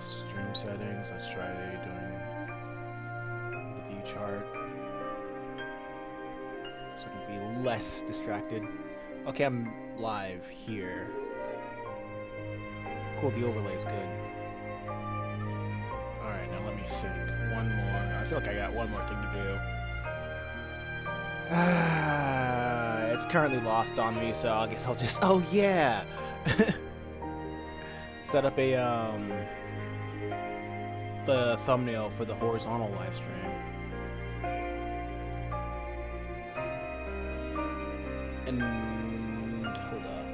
the stream settings. Let's try doing the view chart so I can be less distracted. Okay, I'm live here. Cool, the overlay is good. Alright, now let me think. One more. I feel like I got one more thing to do. It's currently lost on me, so I guess I'll just... Oh, yeah! Set up a, the thumbnail for the horizontal live stream. And... hold up.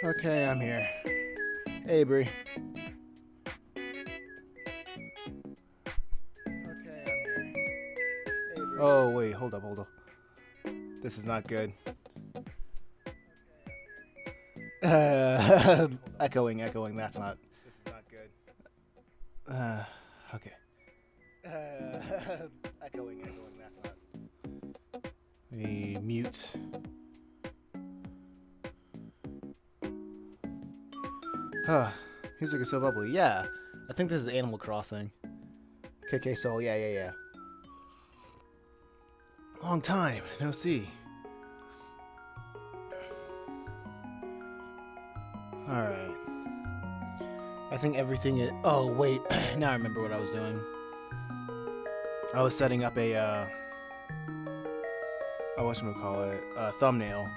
Okay, I'm here. Hey, Bree. Okay, I'm here. Hey, Bree. Oh, wait, hold up. This is not good. Echoing, that's not... This is not good. Okay. Echoing, that's not... Let me mute... Music is so bubbly. Yeah, I think this is Animal Crossing. KK Soul, yeah. Long time, no see. Alright. I think everything is... Oh, wait. Now I remember what I was doing. I was setting up a, whatchamacallit, a thumbnail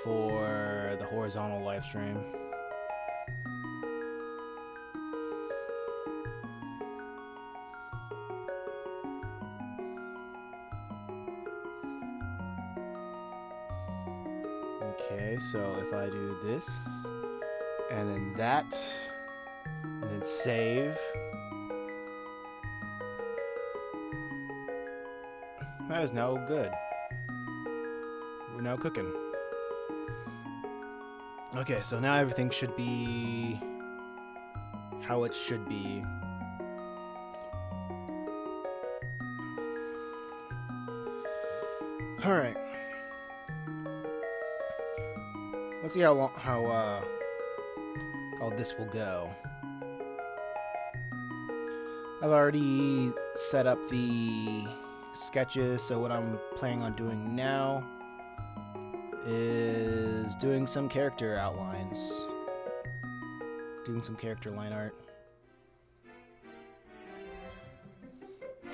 for the horizontal live stream. Okay, so if I do this, and then that, and then save, that is now good. We're now cooking. Okay, so now everything should be how it should be. All right. Let's see how this will go. I've already set up the sketches, so what I'm planning on doing now is doing some character outlines. Doing some character line art.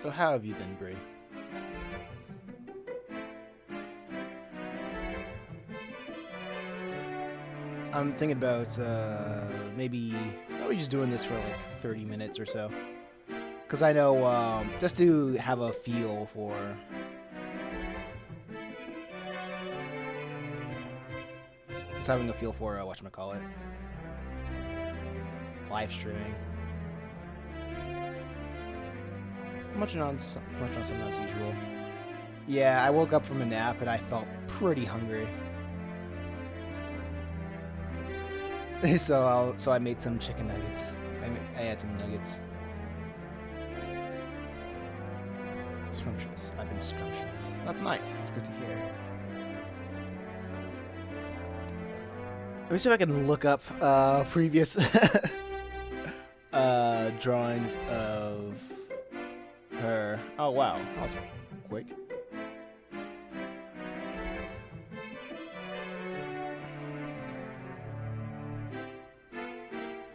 So how have you been, Bree? I'm thinking about maybe just doing this for like 30 minutes or so. Because I know, just to have a feel for... Just having a feel for whatchamacallit. Live streaming. Much on something as usual. Yeah, I woke up from a nap and I felt pretty hungry. So I made some chicken nuggets. I had some nuggets. Scrumptious. I've been scrumptious. That's nice. It's good to hear. Let me see if I can look up previous drawings of her. Oh wow, that was quick.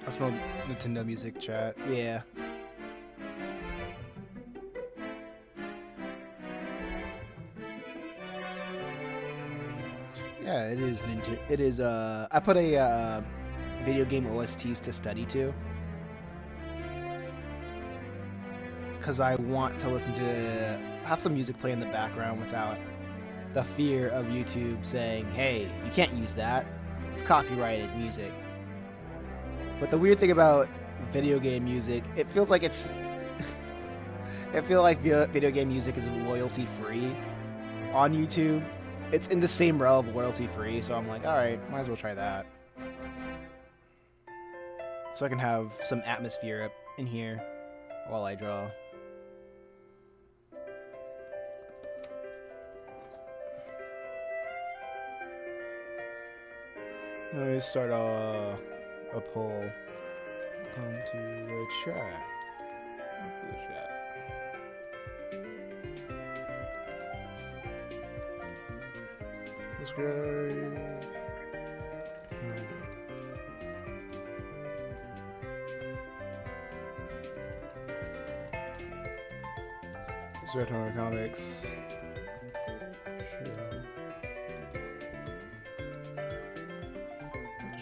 I smell Nintendo music chat. Yeah. Yeah, it is Nintendo. It is. I put a video game OSTs to study to, because I want to listen to have some music play in the background without the fear of YouTube saying, "Hey, you can't use that. It's copyrighted music." But the weird thing about video game music, it feels like it's. I feel like video game music is royalty free on YouTube. It's in the same realm of royalty free, so I'm like, alright, might as well try that. So I can have some atmosphere up in here while I draw. Let me start a poll. Come to the chat. This guy. Retro Comics.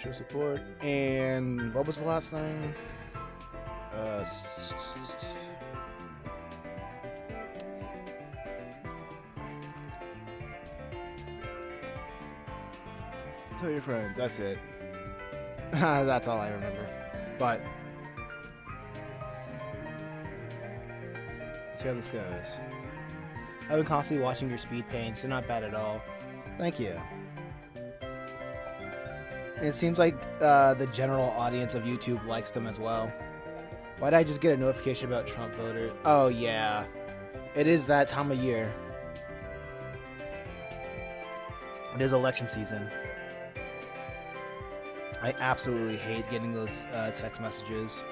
Show support. And what was the last thing? Tell your friends. That's it. That's all I remember. But let's see how this goes. I've been constantly watching your speed paints. They're not bad at all. Thank you. It seems like the general audience of YouTube likes them as well. Why did I just get a notification about Trump voters? Oh yeah, it is that time of year. It is election season. I absolutely hate getting those text messages.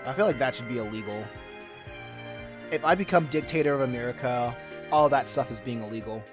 I feel like that should be illegal. If I become dictator of America, all that stuff is being illegal.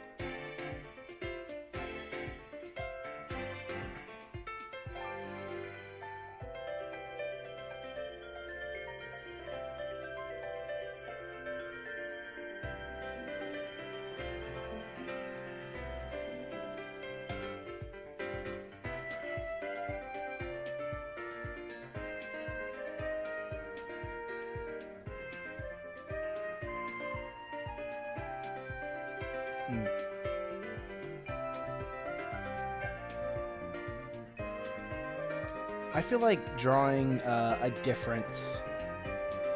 I feel like drawing a different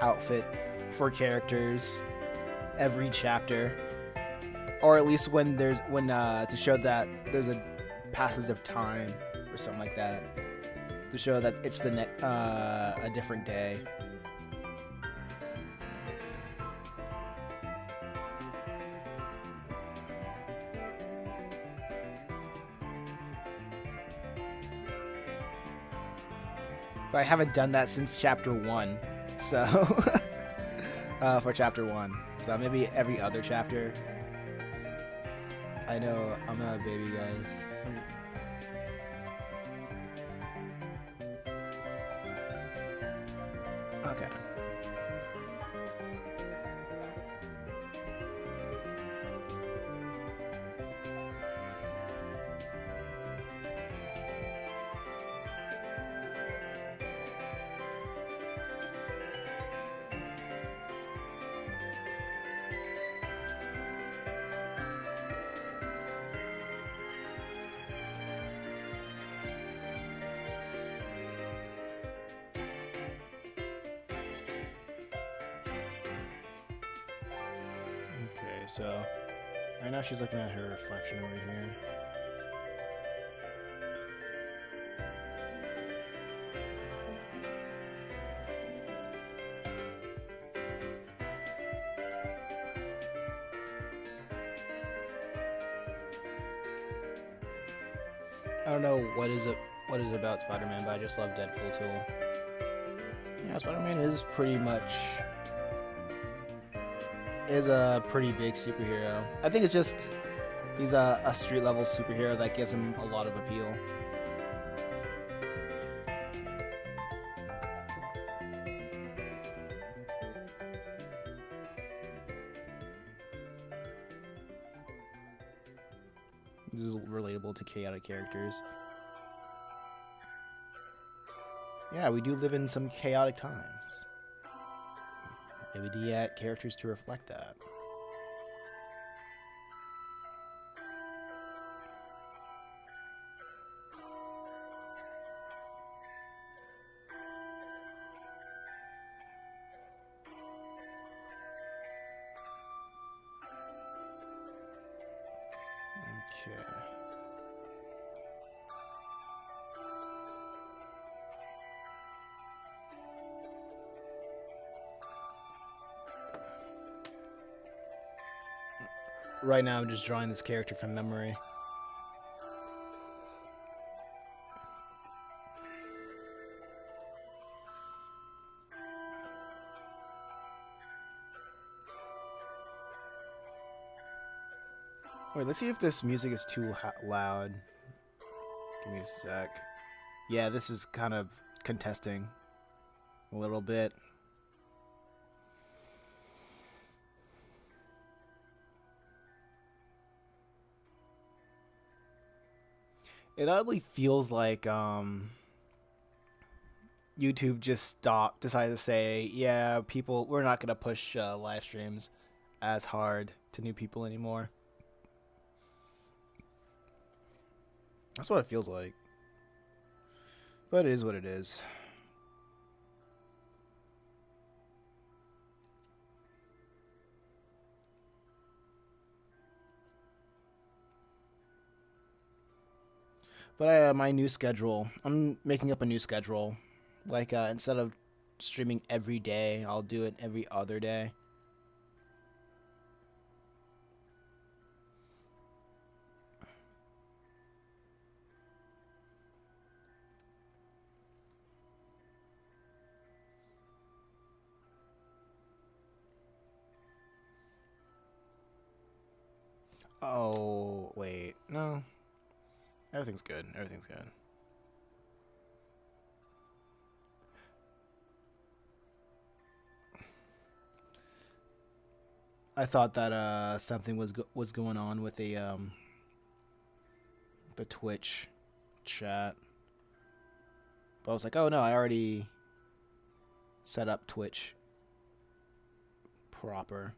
outfit for characters every chapter, or at least when there's to show that there's a passage of time or something like that, to show that it's the a different day. But I haven't done that since chapter 1, so for chapter 1. So maybe every other chapter. I know I'm not a baby, guys. Okay. so right now she's looking at her reflection over here. I don't know what is about Spider-Man, but I just love Deadpool too. Yeah, Spider-Man is a pretty big superhero. I think it's just he's a street level superhero that gives him a lot of appeal. This is relatable to chaotic characters. Yeah, we do live in some chaotic times. Maybe the characters to reflect that. Okay. Right now I'm just drawing this character from memory. Wait, let's see if this music is too loud. Give me a sec. Yeah, this is kind of contesting a little bit. It oddly feels like YouTube just decided to say, yeah, we're not going to push live streams as hard to new people anymore. That's what it feels like. But it is what it is. But my new schedule, I'm making up a new schedule. Like, instead of streaming every day, I'll do it every other day. Oh, wait. No. Everything's good. Everything's good. I thought that something was going on with the Twitch chat. But I was like, "Oh no, I already set up Twitch proper."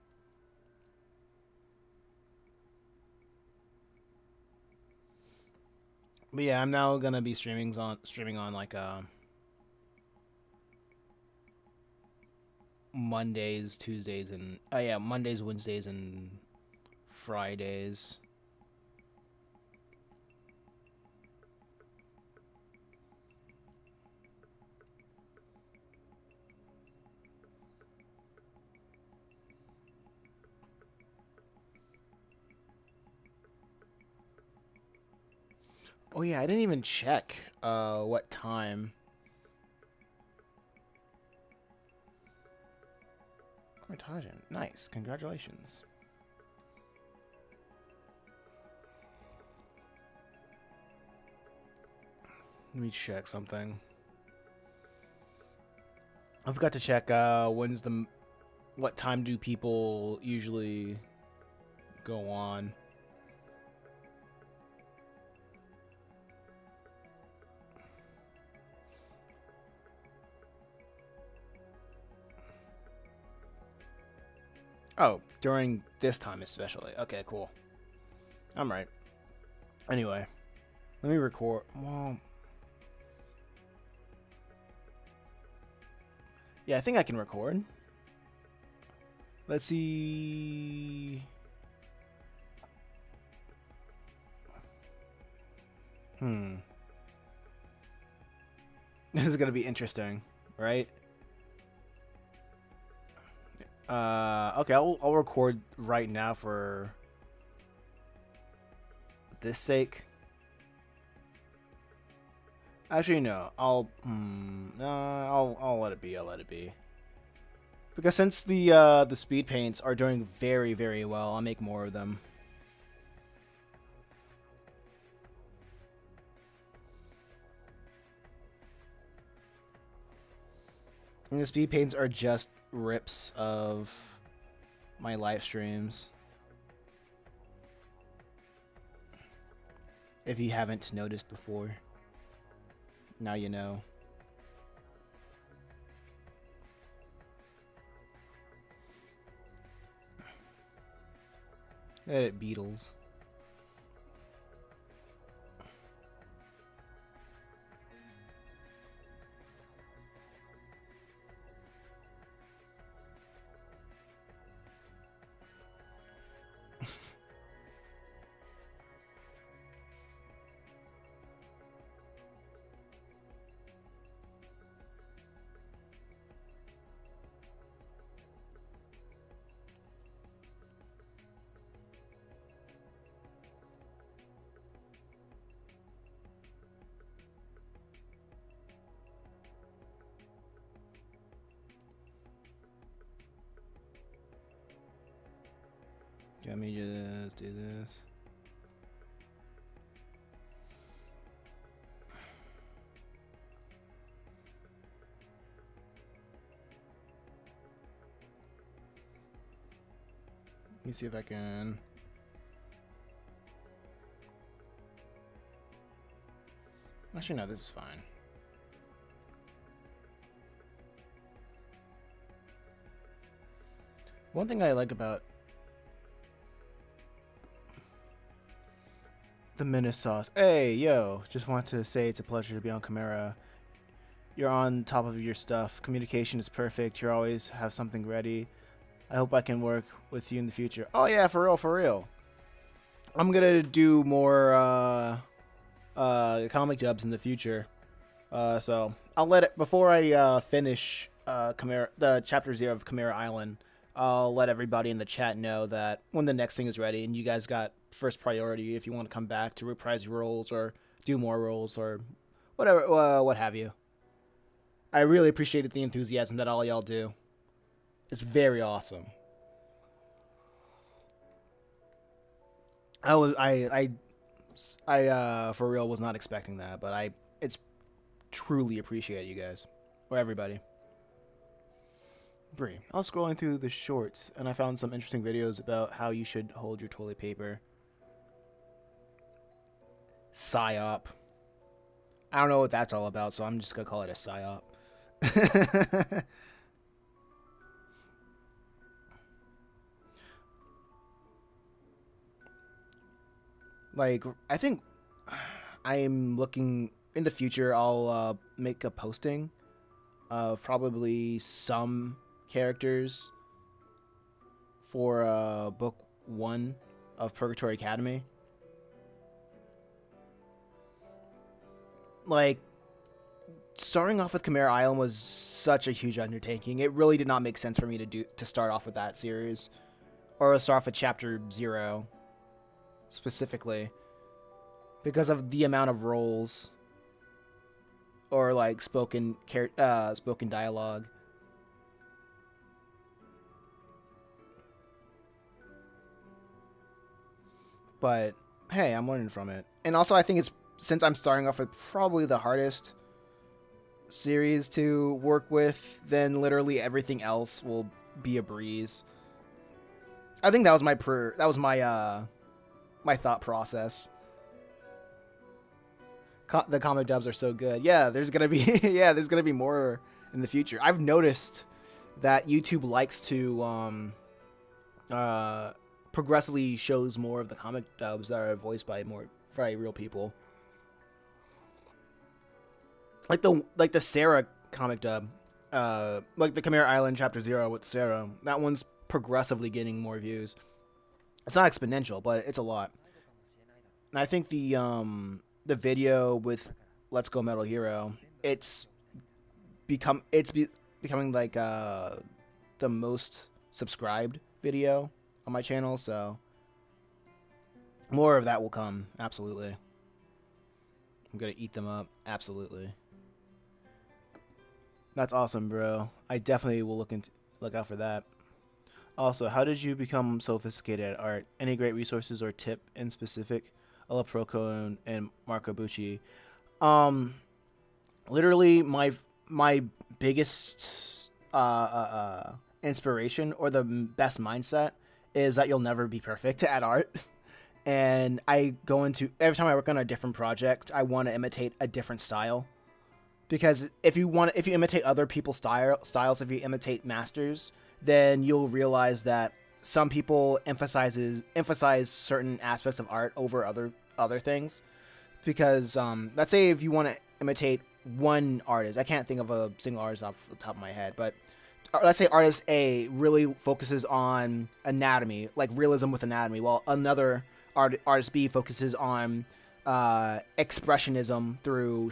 But yeah, I'm now gonna be streaming on like Mondays, Tuesdays, and Mondays, Wednesdays, and Fridays. Oh yeah, I didn't even check what time. Armitage, nice, congratulations. Let me check something. I forgot to check what time do people usually go on. Oh, during this time especially. Okay, cool. I'm right. Anyway, let me record. Well, yeah, I think I can record. Let's see. Hmm. This is gonna be interesting, right? Okay, I'll record right now for this sake. Actually, no. I'll let it be. I'll let it be. Because since the speed paints are doing very, very well, I'll make more of them. And the speed paints are just rips of my live streams. If you haven't noticed before, now you know. Edit Beatles. Let me just do this. Let me see if I can. Actually, no, this is fine. One thing I like about the minute sauce. Hey, yo, just want to say it's a pleasure to be on Chimera. You're on top of your stuff. Communication is perfect. You always have something ready. I hope I can work with you in the future. Oh yeah, for real, for real. I'm gonna do more comic dubs in the future. So I'll let it before I finish Chimera, the chapter 0 of Chimera Island. I'll let everybody in the chat know that when the next thing is ready, and you guys got first priority if you want to come back to reprise your roles or do more roles or whatever, what have you. I really appreciated the enthusiasm that all y'all do. It's very awesome. I for real was not expecting that, but it's truly appreciate you guys or everybody. Bree, I was scrolling through the shorts and I found some interesting videos about how you should hold your toilet paper. Psyop. I don't know what that's all about, so I'm just gonna call it a psyop. Like, I think I'm looking in the future. I'll make a posting of probably some characters for book 1 of Purgatory Academy. Like, starting off with Chimera Island was such a huge undertaking. It really did not make sense for me to start off with that series, or start off with Chapter 0 specifically, because of the amount of roles or like spoken dialogue. But hey, I'm learning from it, and also I think it's, since I'm starting off with probably the hardest series to work with, then literally everything else will be a breeze. I think that was my thought process. The comic dubs are so good. Yeah, there's gonna be there's gonna be more in the future. I've noticed that YouTube likes to progressively shows more of the comic dubs that are voiced by very real people. Like the Sarah comic dub, like the Chimera Island Chapter 0 with Sarah. That one's progressively getting more views. It's not exponential, but it's a lot. And I think the video with Let's Go Metal Hero, it's becoming like the most subscribed video on my channel, so more of that will come. Absolutely. I'm gonna eat them up. Absolutely. That's awesome, bro. I definitely will look out for that. Also, how did you become so sophisticated at art? Any great resources or tip in specific? Ella Proco and Marco Bucci. Um, Literally my biggest inspiration or the best mindset is that you'll never be perfect at art. And I go into every time I work on a different project, I want to imitate a different style. Because if you imitate other people's styles, if you imitate masters, then you'll realize that some people emphasize certain aspects of art over other things. Because let's say if you want to imitate one artist, I can't think of a single artist off the top of my head, but let's say artist A really focuses on anatomy, like realism with anatomy, while another artist B focuses on expressionism through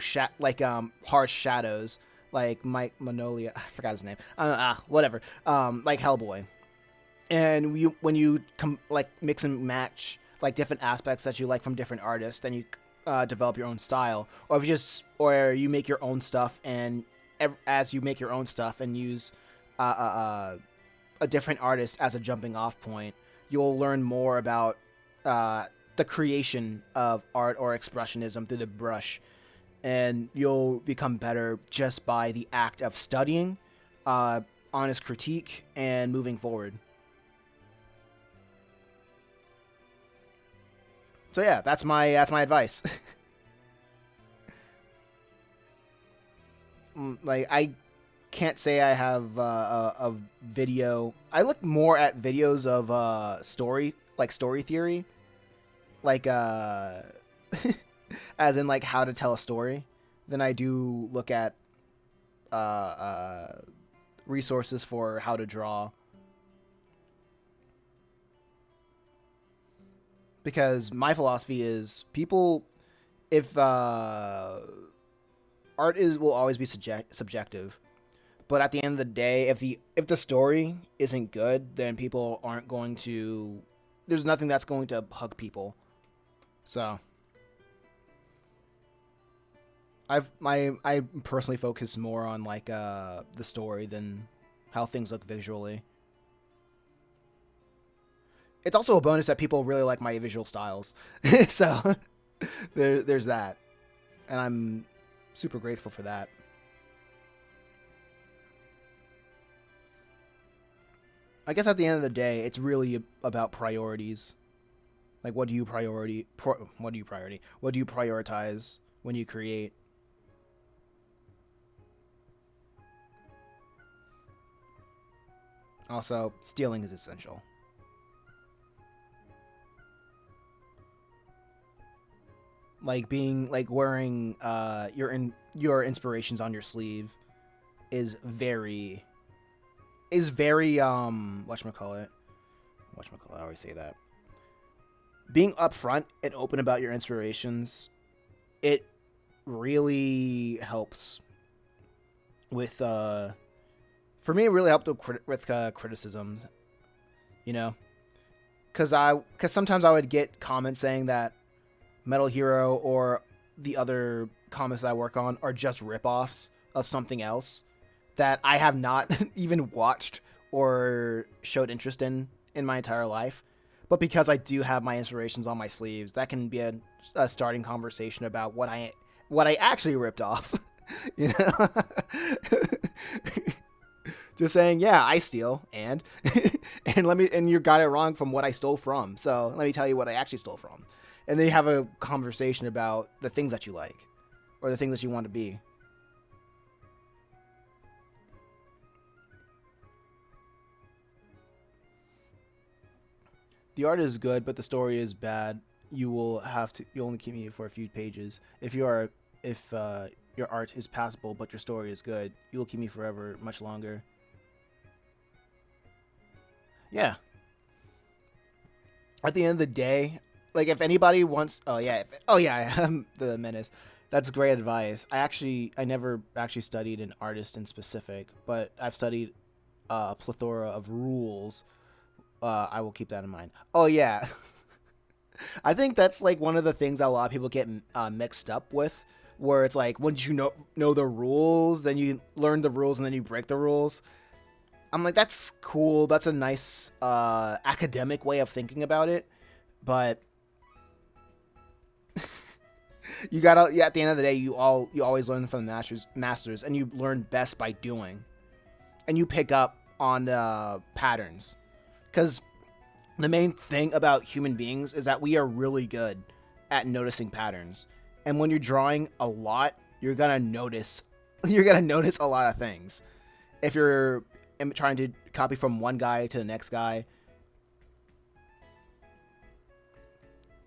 harsh shadows, like Mike Manolia. I forgot his name. Whatever. Like Hellboy. And when you mix and match like different aspects that you like from different artists, then you develop your own style. Or you make your own stuff, and as you make your own stuff and use a different artist as a jumping off point, you'll learn more about the creation of art or expressionism through the brush, and you'll become better just by the act of studying, honest critique, and moving forward. So yeah, that's my advice. Like, I can't say I have a video. I look more at videos of story theory, like as in like how to tell a story, than I do look at resources for how to draw. Because my philosophy is if art will always be subjective, but at the end of the day, if the story isn't good, then people aren't going to. There's nothing that's going to hug people. So I personally focus more on like the story than how things look visually. It's also a bonus that people really like my visual styles. So there's that. And I'm super grateful for that. I guess at the end of the day, it's really about priorities. Like, what do you prioritize when you create? Also, stealing is essential. Like wearing your inspirations on your sleeve is very whatchamacallit. I always say that. Being upfront and open about your inspirations, it really helps with for me it really helped with criticisms, you know, because sometimes I would get comments saying that Metal Hero or the other comics I work on are just ripoffs of something else that I have not even watched or showed interest in my entire life. But because I do have my inspirations on my sleeves, that can be a starting conversation about what I actually ripped off. You know? Just saying, yeah, I steal, and and you got it wrong from what I stole from. So let me tell you what I actually stole from. And then you have a conversation about the things that you like or the things that you want to be. The art is good, but the story is bad. You only keep me for a few pages. If your art is passable, but your story is good, you will keep me forever, much longer. Yeah. At the end of the day, Like if anybody wants, oh yeah, I'm the menace. That's great advice. I never actually studied an artist in specific, but I've studied a plethora of rules. I will keep that in mind. Oh yeah, I think that's like one of the things that a lot of people get mixed up with, where it's like once you know the rules, then you learn the rules and then you break the rules. I'm like, that's cool. That's a nice academic way of thinking about it, but you gotta. Yeah, at the end of the day, you always learn from the masters, and you learn best by doing, and you pick up on the patterns, because the main thing about human beings is that we are really good at noticing patterns, and when you're drawing a lot, you're gonna notice a lot of things. If you're trying to copy from one guy to the next guy.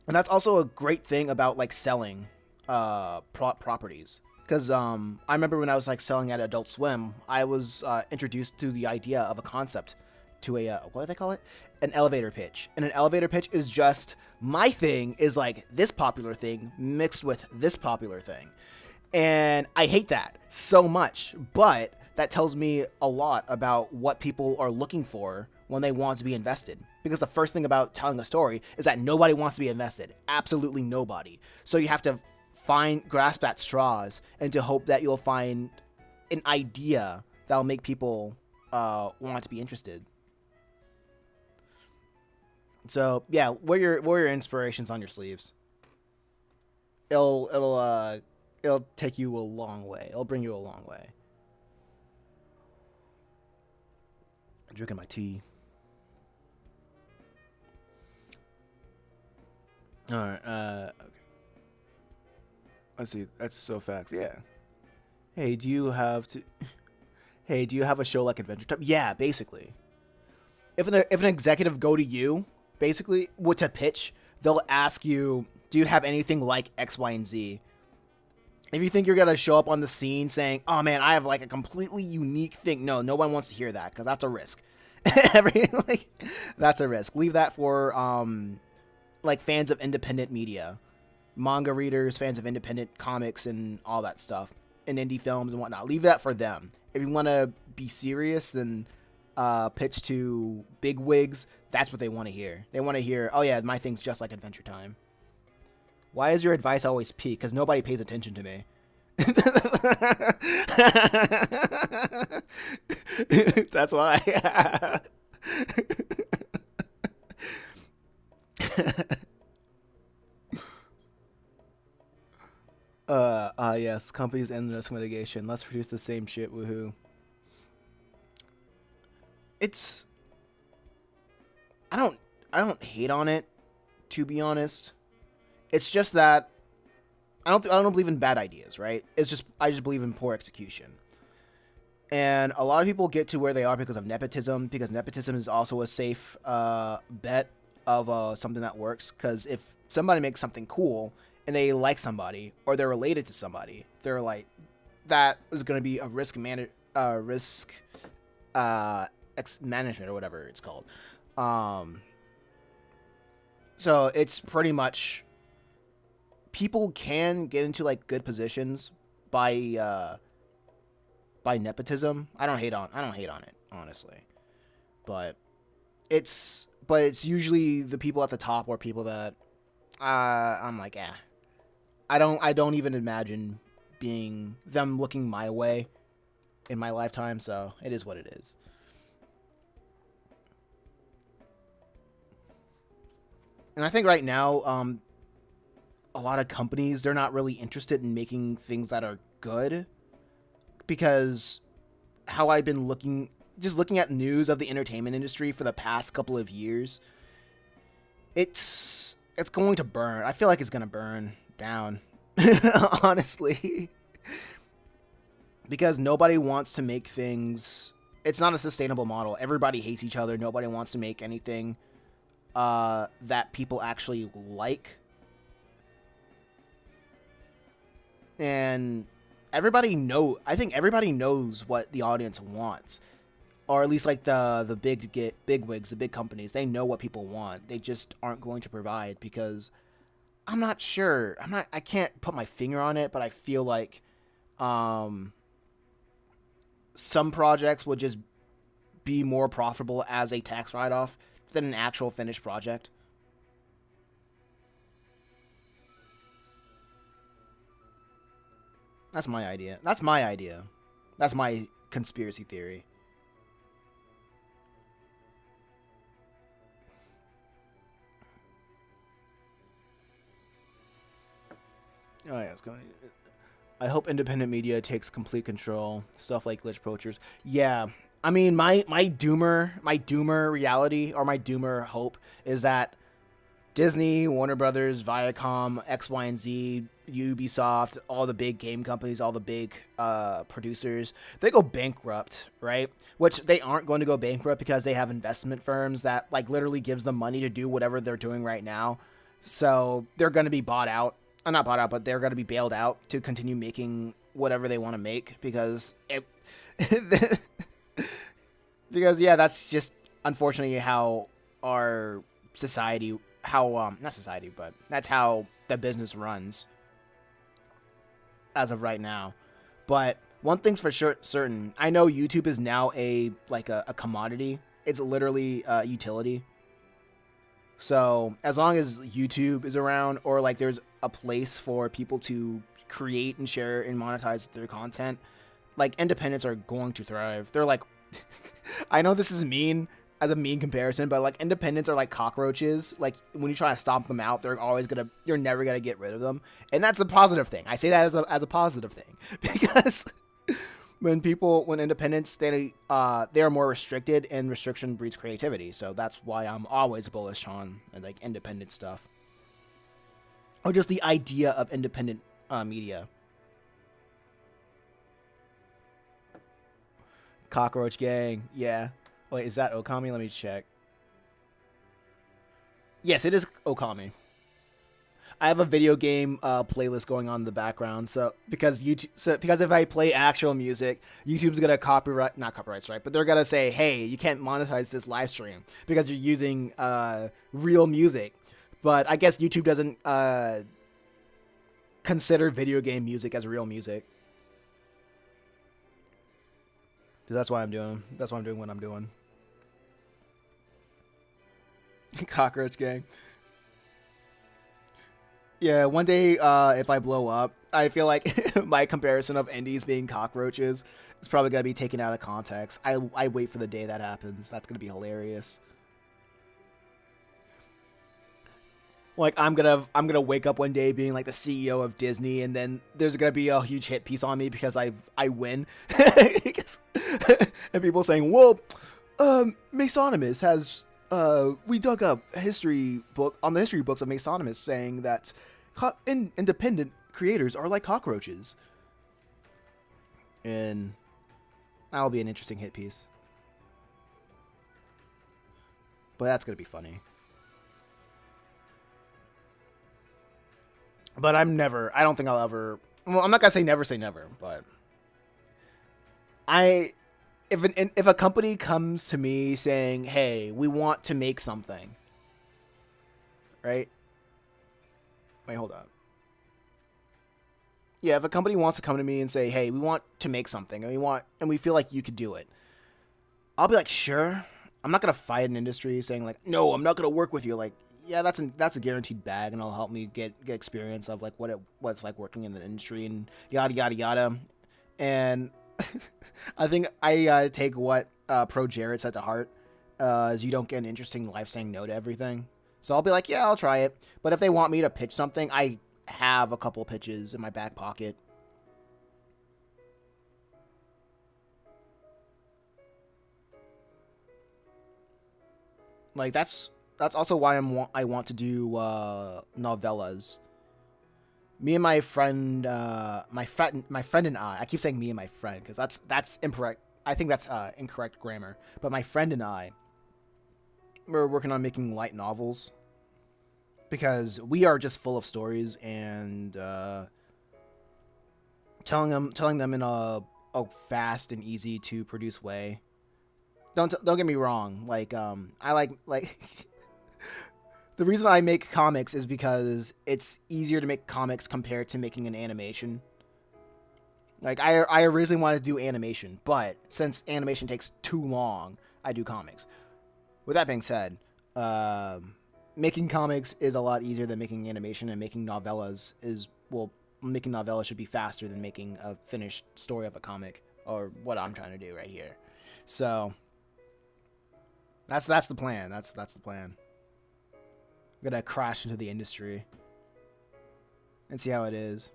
And that's also a great thing about like selling properties. Because I remember when I was like selling at Adult Swim, I was introduced to the idea of a concept to a, what do they call it? An elevator pitch. And an elevator pitch is just, my thing is like this popular thing mixed with this popular thing. And I hate that so much, but that tells me a lot about what people are looking for when they want to be invested. Because the first thing about telling a story is that nobody wants to be invested. Absolutely nobody. So you have to grasp at straws and to hope that you'll find an idea that'll make people want to be interested. So yeah, wear your inspirations on your sleeves. It'll take you a long way. It'll bring you a long way. I'm drinking my tea. All right. Okay. Let's see. That's so facts. Yeah. Hey, do you have a show like Adventure Time? Yeah, basically. If an executive go to you, basically, to pitch, they'll ask you, do you have anything like X, Y, and Z? If you think you're gonna show up on the scene saying, "Oh man, I have like a completely unique thing," no one wants to hear that because that's a risk. That's a risk. Leave that for like fans of independent media, manga readers, fans of independent comics, and all that stuff, and indie films and whatnot. Leave that for them. If you want to be serious, then pitch to big wigs. That's what they want to hear. They want to hear, "Oh yeah, my thing's just like Adventure Time." Why is your advice always peak? Because nobody pays attention to me. That's why. Yes, companies and risk mitigation. Let's produce the same shit, woohoo. It's... I don't hate on it, to be honest. It's just that I don't believe in bad ideas, right? I just believe in poor execution. And a lot of people get to where they are because of nepotism, because nepotism is also a safe bet of something that works. Because if somebody makes something cool and they like somebody or they're related to somebody, they're like, that is going to be a risk management or whatever it's called. So it's pretty much, people can get into like good positions by nepotism. I don't hate on it, honestly. But it's usually the people at the top or people that I'm like, I don't even imagine being them looking my way in my lifetime, so it is what it is. And I think right now, a lot of companies, they're not really interested in making things that are good, because how I've been looking at news of the entertainment industry for the past couple of years, it's going to burn. I feel like it's going to burn down, honestly, because nobody wants to make things. It's not a sustainable model. Everybody hates each other. Nobody wants to make anything that people actually like. And I think everybody knows what the audience wants. or at least like the big wigs, the big companies, they know what people want. They just aren't going to provide because I'm not sure. I can't put my finger on it, but I feel like um, some projects would just be more profitable as a tax write-off than an actual finished project. That's my idea. That's my idea. That's my conspiracy theory. Oh yeah, it's going. I hope independent media takes complete control. Stuff like glitch poachers. Yeah, I mean, my doomer reality or my doomer hope is that Disney, Warner Brothers, Viacom, X, Y, and Z, Ubisoft, all the big game companies, all the big producers, they go bankrupt, right? Which they aren't going to go bankrupt because they have investment firms that like literally gives them money to do whatever they're doing right now. So they're going to be bought out. Not bought out, but they're going to be bailed out to continue making whatever they want to make because because yeah, that's just unfortunately how our society, how not society, but that's how the business runs as of right now. But one thing's for sure certain, I know YouTube is now a commodity. It's literally a utility. So as long as YouTube is around, or like there's a place for people to create and share and monetize their content, like independents are going to thrive. They're like, I know this is mean as a mean comparison, but like independents are like cockroaches. Like when you try to stomp them out, you're never gonna get rid of them, and that's a positive thing. I say that as a positive thing because when independents they're more restricted, and restriction breeds creativity. So that's why I'm always bullish on like independent stuff, or just the idea of independent media. Cockroach Gang, yeah. Wait, is that Okami? Let me check. Yes, it is Okami. I have a video game playlist going on in the background, because if I play actual music, YouTube's gonna not copyright strike, but they're gonna say, hey, you can't monetize this live stream because you're using real music. But I guess YouTube doesn't consider video game music as real music. So that's why I'm doing what I'm doing. Cockroach Gang. Yeah, one day, if I blow up, I feel like my comparison of indies being cockroaches is probably gonna be taken out of context. I wait for the day that happens. That's gonna be hilarious. Like I'm gonna wake up one day being like the CEO of Disney, and then there's gonna be a huge hit piece on me because I win, and people saying, well, Masonimus has we dug up a history book on the history books of Masonimus saying that independent creators are like cockroaches, and that'll be an interesting hit piece. But that's gonna be funny. But I don't think I'll ever. Well, I'm not gonna say never, but if a company comes to me saying, "Hey, we want to make something," right? Wait, hold on. Yeah, if a company wants to come to me and say, "Hey, we want to make something, and we feel like you could do it," I'll be like, "Sure." I'm not gonna fight an industry saying like, "No, I'm not gonna work with you." Like, yeah, that's a guaranteed bag, and it'll help me get experience of like what it's like working in the industry and yada yada yada. And I think I take what Pro Jared said to heart, is you don't get an interesting life saying no to everything. So I'll be like, yeah, I'll try it. But if they want me to pitch something, I have a couple pitches in my back pocket. Like that's also why I want to do novellas. Me and my friend and I keep saying me and my friend because that's incorrect. I think that's incorrect grammar. But my friend and I, we're working on making light novels because we are just full of stories, and telling them in a fast and easy to produce way don't get me wrong. Like I like the reason I make comics is because it's easier to make comics compared to making an animation. Like I originally wanted to do animation, but since animation takes too long, I do comics. With that being said, making comics is a lot easier than making animation, and making novellas is, well, making novellas should be faster than making a finished story of a comic, or what I'm trying to do right here. So that's the plan. That's the plan. I'm gonna crash into the industry and see how it is.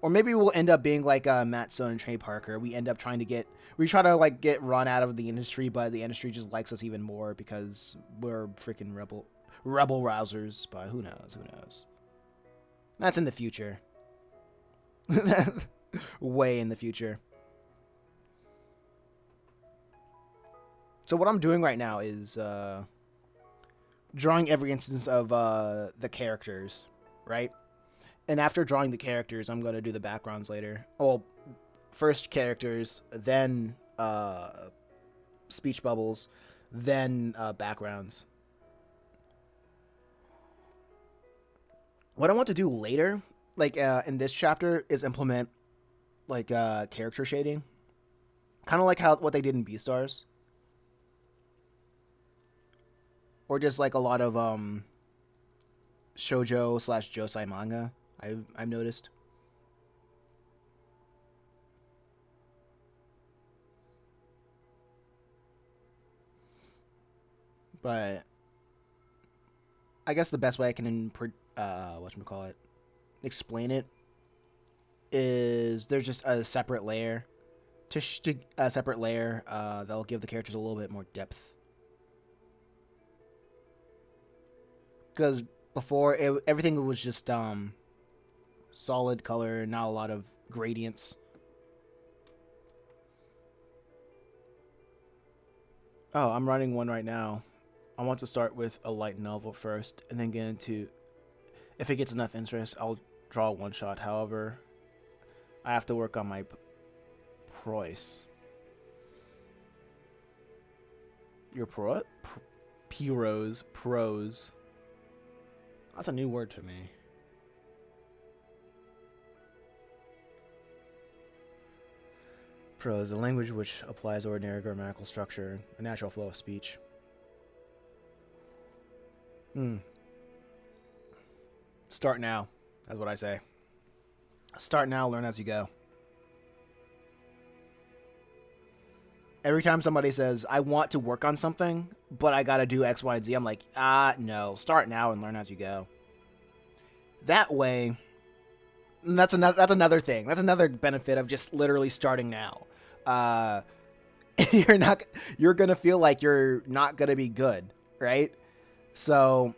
Or maybe we'll end up being like Matt Stone and Trey Parker. We try to like get run out of the industry, but the industry just likes us even more because we're freaking rebel rousers. But who knows? Who knows? That's in the future. Way in the future. So what I'm doing right now is drawing every instance of the characters, right? And after drawing the characters, I'm going to do the backgrounds later. Well, first characters, then speech bubbles, then backgrounds. What I want to do later, like in this chapter, is implement like character shading. Kind of like what they did in Beastars. Or just like a lot of shoujo / josei manga. I've noticed. But I guess the best way I can explain it is there's just a separate layer that'll give the characters a little bit more depth. Because before everything was just solid color, not a lot of gradients. Oh, I'm writing one right now. I want to start with a light novel first, and then get into, if it gets enough interest, I'll draw a one shot. However, I have to work on my prose. Your prose? Prose. That's a new word to me. Prose, a language which applies ordinary grammatical structure, a natural flow of speech. Start now. That's what I say. Start now, learn as you go. Every time somebody says, I want to work on something, but I gotta do X, Y, and Z, I'm like, no. Start now and learn as you go. That way, that's another thing. That's another benefit of just literally starting now. You're gonna feel like you're not gonna be good, right? So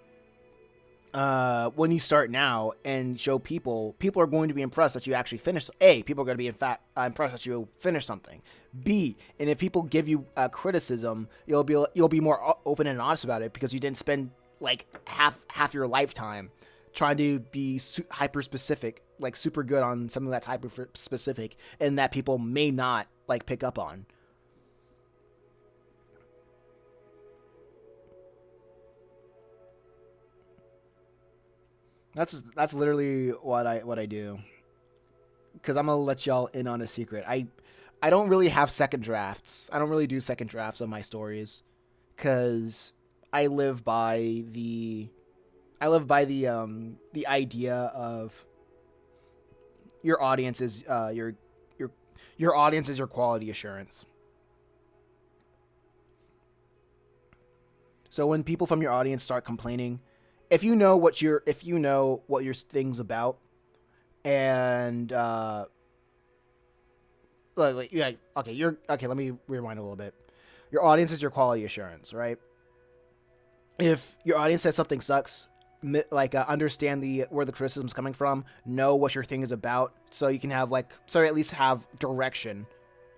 when you start now and show people are going to be impressed that you actually finish. A, people are going to be impressed that you finish something. B, and if people give you criticism, you'll be more open and honest about it because you didn't spend like half your lifetime trying to be hyper specific, like super good on something that's hyper specific and that people may not like pick up on. That's literally what I do. Because I'm gonna let y'all in on a secret. I don't really have second drafts. I don't really do second drafts of my stories, because I live by the idea of your audience is your audience is your quality assurance. So when people from your audience start complaining, if you know what your thing's about, and okay, let me rewind a little bit. Your audience is your quality assurance, right? If your audience says something sucks, understand where the criticism's coming from, know what your thing is about, so you can have at least have direction.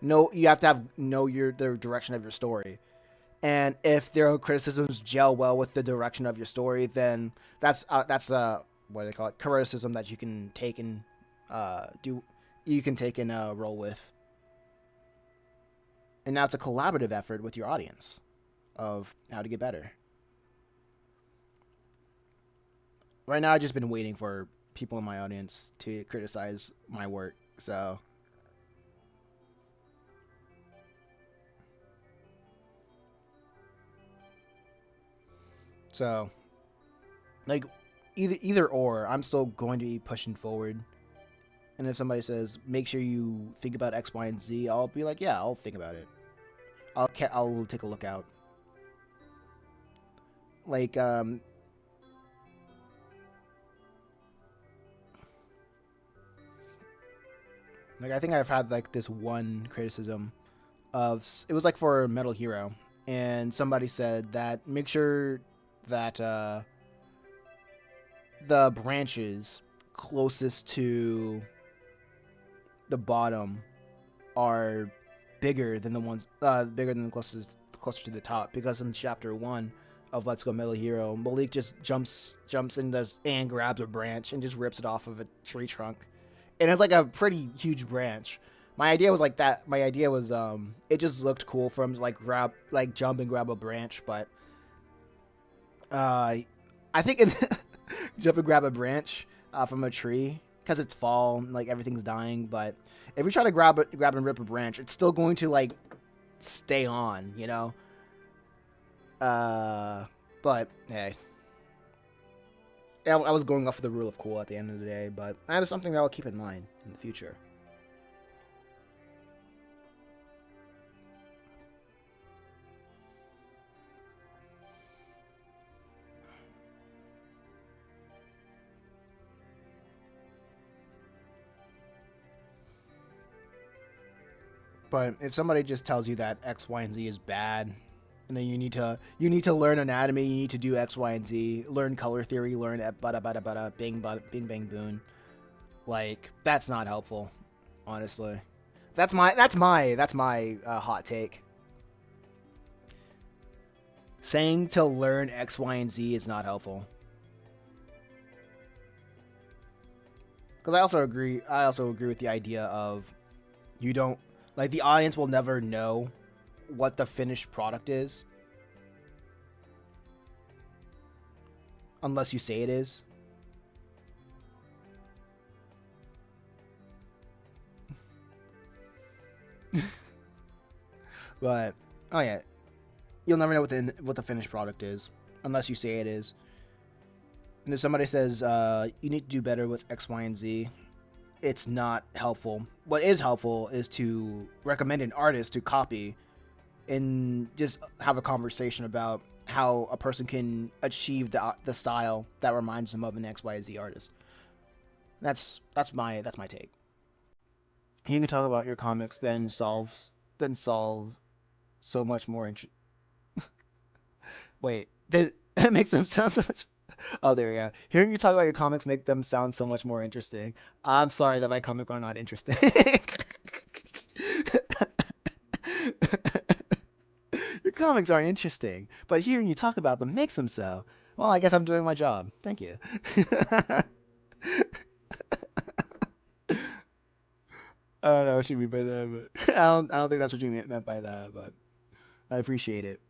You have to know the direction of your story. And if their criticisms gel well with the direction of your story, then that's what do they call it? Criticism that you can take and roll with. And now it's a collaborative effort with your audience of how to get better. Right now, I've just been waiting for people in my audience to criticize my work. So like either or, I'm still going to be pushing forward. And if somebody says, make sure you think about X, Y, and Z, I'll be like, yeah, I'll think about it. I'll take a look out. Like like I think I've had like this one criticism of it was like for Metal Hero, and somebody said that make sure that the branches closest to the bottom are bigger than the closer to the top, because in chapter 1 of Let's Go Metal Hero, Malik just jumps in this and grabs a branch and just rips it off of a tree trunk, and it's like a pretty huge branch. My idea was like that. My idea was it just looked cool for him to jump and grab a branch, but I think jump and grab a branch from a tree because it's fall and like everything's dying. But if you try to grab and rip a branch, it's still going to like stay on, you know. But hey, I was going off of the rule of cool at the end of the day, but that is something that I'll keep in mind in the future. But if somebody just tells you that X, Y, and Z is bad, and then you need to learn anatomy, you need to do X, Y, and Z, learn color theory, learn bada bada bada bing bang boon, like that's not helpful, honestly. That's my hot take. Saying to learn X, Y, and Z is not helpful. Because I also agree with the idea of you don't like the audience will never know what the finished product is unless you say it is. But oh yeah, you'll never know what the finished product is unless you say it is. And if somebody says you need to do better with X, Y, and Z, it's not helpful. What is helpful is to recommend an artist to copy and just have a conversation about how a person can achieve the style that reminds them of an XYZ artist. That's my take. You can talk about your comics, then solve so much more. Wait, that makes them sound so much. Oh, there we go. Hearing you talk about your comics make them sound so much more interesting. I'm sorry that my comics are not interesting. Your comics aren't interesting, but hearing you talk about them makes them so. Well, I guess I'm doing my job. Thank you. I don't know what you mean by that, but I don't think that's what you meant by that, but I appreciate it.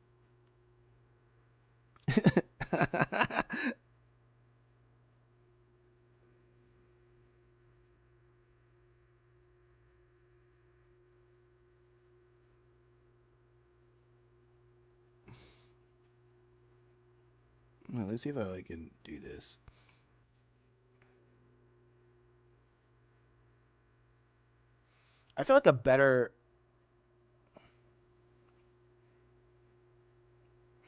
Well, let's see if I can do this. I feel like a better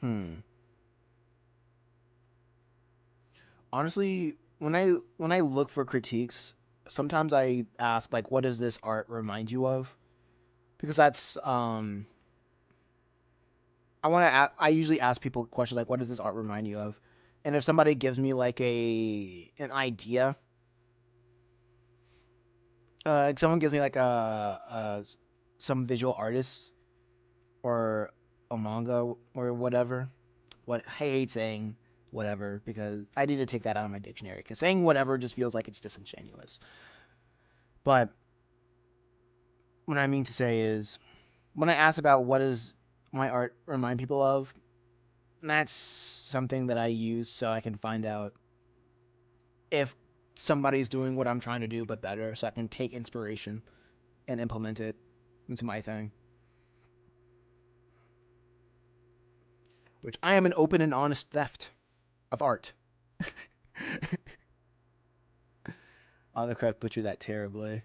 hmm. Honestly, when I look for critiques, sometimes I ask like, what does this art remind you of? Because that's I usually ask people questions like, what does this art remind you of? And if somebody gives me like an idea, like someone gives me like some visual artist or a manga or whatever. What I hate saying whatever because I need to take that out of my dictionary because saying whatever just feels like it's disingenuous. But what I mean to say is when I ask about what does my art remind people of, that's something that I use so I can find out if somebody's doing what I'm trying to do but better, so I can take inspiration and implement it into my thing. Which I am an open and honest theft of art. Autocorrect butchered that terribly.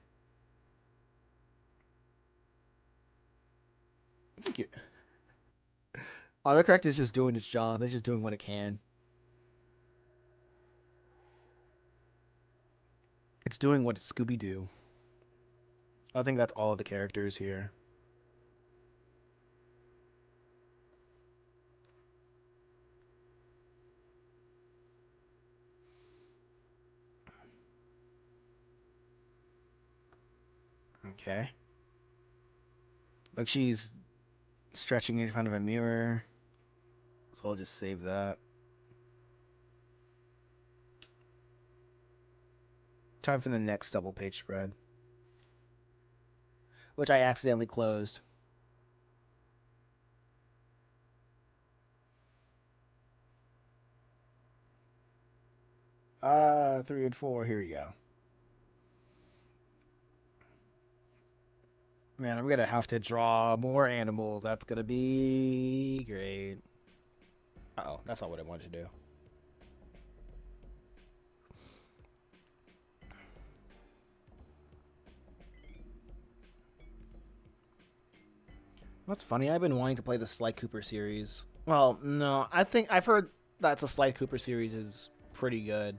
Thank you. Autocorrect is just doing its job. It's just doing what it can. It's doing what Scooby Doo. I think that's all of the characters here. Okay. Like she's stretching in front of a mirror. So I'll just save that. Time for the next double page spread. Which I accidentally closed. 3 and 4, here we go. Man, I'm gonna have to draw more animals. That's gonna be great. Uh-oh, that's not what I wanted to do. That's funny. I've been wanting to play the Sly Cooper series. Well, no, I think I've heard that the Sly Cooper series is pretty good.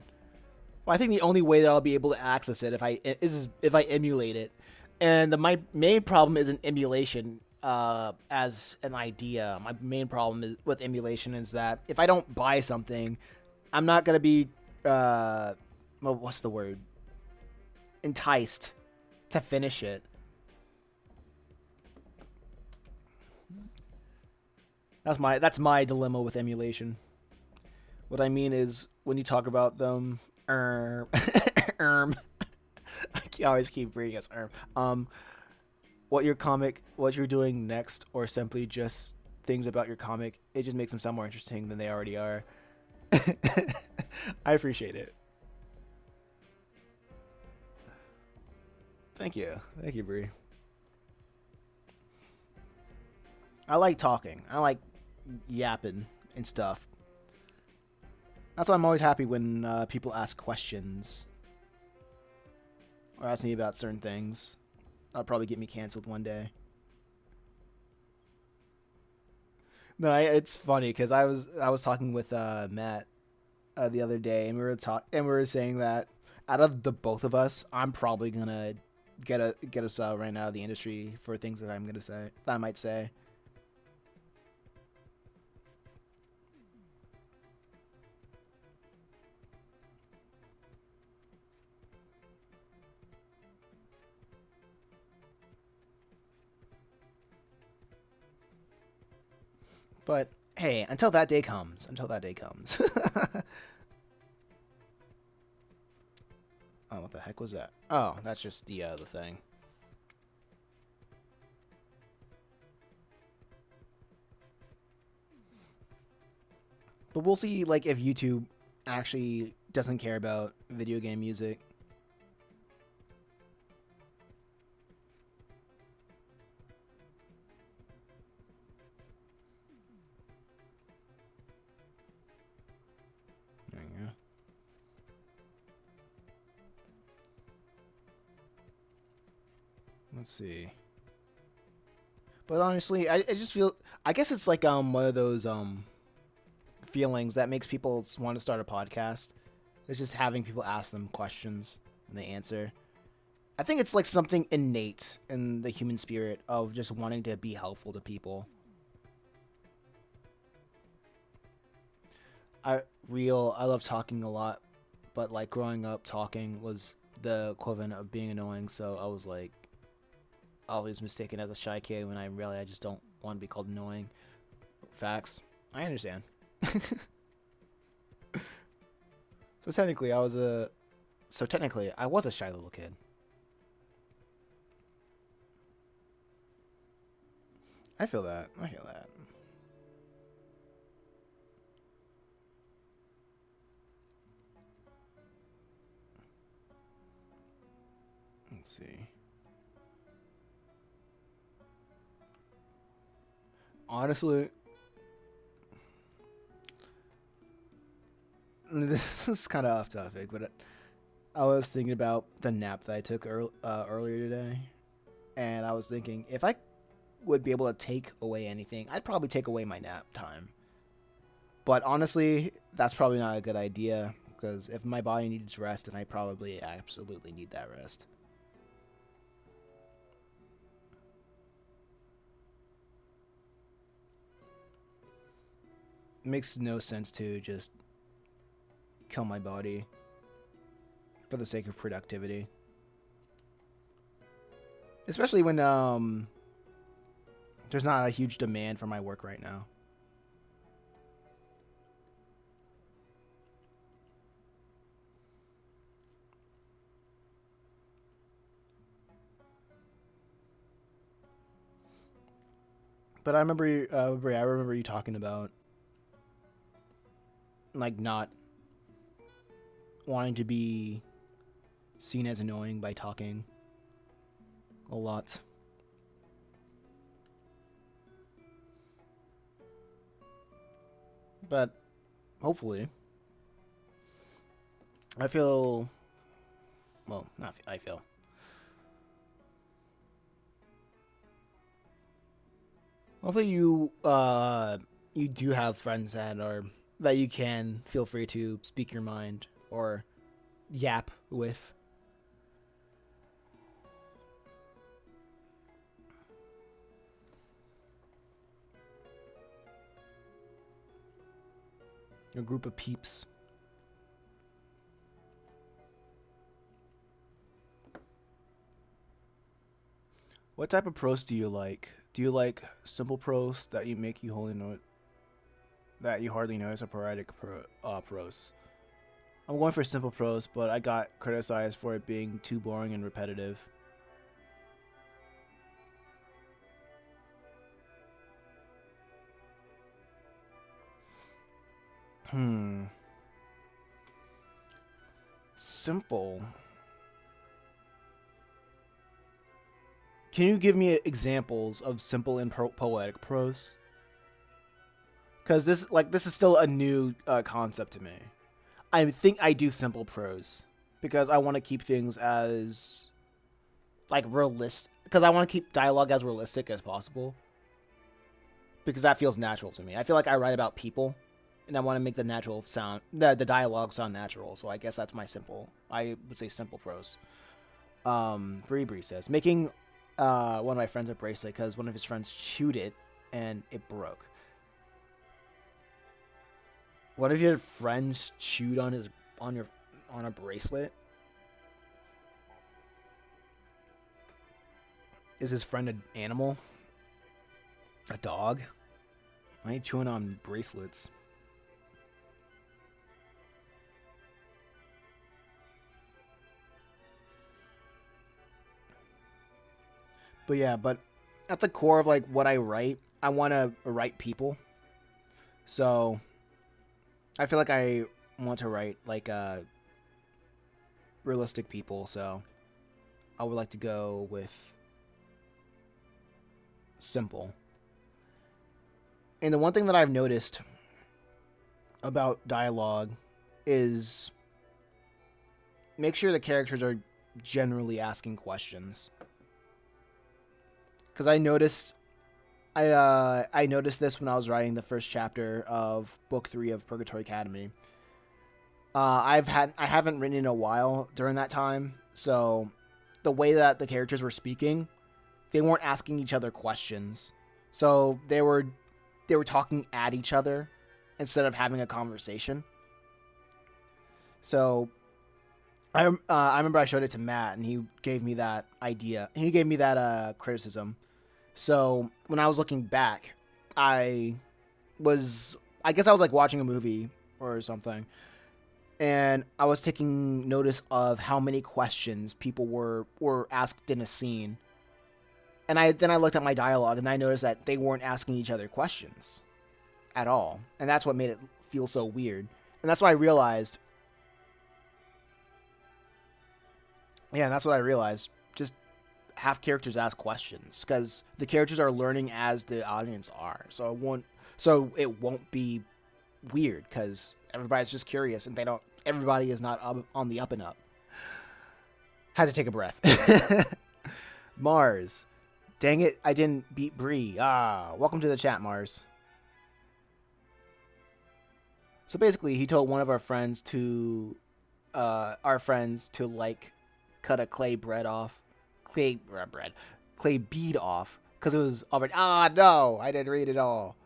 Well, I think the only way that I'll be able to access it is if I emulate it, and my main problem isn't emulation as an idea. My main problem with emulation is that if I don't buy something, I'm not gonna be well, what's the word? Enticed to finish it. That's my dilemma with emulation. What I mean is when you talk about them, I always keep reading as what you're doing next, or simply just things about your comic, it just makes them sound more interesting than they already are. I appreciate it. Thank you, Bree. I like talking. I like yapping and stuff. That's why I'm always happy when people ask questions or ask me about certain things. That'll probably get me canceled one day. No, it's funny because I was talking with Matt the other day, and we were saying that out of the both of us, I'm probably gonna get us right now out of the industry for things that I might say. But hey, until that day comes. Oh, what the heck was that? Oh, that's just the thing. But we'll see, like, if YouTube actually doesn't care about video game music. There you go. Let's see. But honestly, I just feel, I guess it's like one of those feelings that makes people want to start a podcast. It's just having people ask them questions and they answer. I think it's like something innate in the human spirit of just wanting to be helpful to people. I love talking a lot, but like growing up, talking was the equivalent of being annoying. So I was like always mistaken as a shy kid when I really I just don't want to be called annoying. Facts. I understand. So technically I was a shy little kid. I feel that. I feel that. Let's see. Honestly, this is kind of off topic, but I was thinking about the nap that I took earlier today, and I was thinking if I would be able to take away anything, I'd probably take away my nap time. But honestly, that's probably not a good idea because if my body needs rest, then I probably absolutely need that rest. It makes no sense to just kill my body for the sake of productivity. Especially when there's not a huge demand for my work right now. But I remember, I remember you talking about like not wanting to be seen as annoying by talking a lot. But hopefully, I feel. Well, not I feel. Hopefully, you do have friends that you can feel free to speak your mind or yap with. A group of peeps. What type of prose do you like? Do you like simple prose that you hardly notice, or prose? I'm going for simple prose, but I got criticized for it being too boring and repetitive. Simple. Can you give me examples of simple and poetic prose? Because this is still a new concept to me. I think I do simple prose because I want to keep things as like realistic. Because I want to keep dialogue as realistic as possible. Because that feels natural to me. I feel like I write about people, and I want to make the natural sound, the dialogue sound natural. So I guess that's my simple. I would say simple prose. Bree says making one of my friends a bracelet because one of his friends chewed it and it broke. One of your friends chewed on a bracelet? Is his friend an animal? A dog? Why are you chewing on bracelets? But yeah, but at the core of like what I write, I want to write people. So I feel like I want to write like realistic people. So I would like to go with simple. And the one thing that I've noticed about dialogue is make sure the characters are generally asking questions. Because I noticed this when I was writing the first chapter of book 3 of Purgatory Academy. I haven't written in a while during that time, so the way that the characters were speaking, they weren't asking each other questions. So they were talking at each other instead of having a conversation. So I remember I showed it to Matt and he gave me that idea. He gave me that criticism. So when I was looking back, I guess I was like watching a movie or something, and I was taking notice of how many questions people were asked in a scene, And then I looked at my dialogue and I noticed that they weren't asking each other questions at all. And that's what made it feel so weird. And that's why I realized. Yeah, and that's what I realized. Just have characters ask questions, because the characters are learning as the audience are. So it won't be weird, because everybody's just curious and everybody is not on the up and up. Had to take a breath. Mars. Dang it, I didn't beat Bree. Welcome to the chat, Mars. So basically, he told one of our friends to like cut a clay bead off, because it was already. No, I didn't read it all.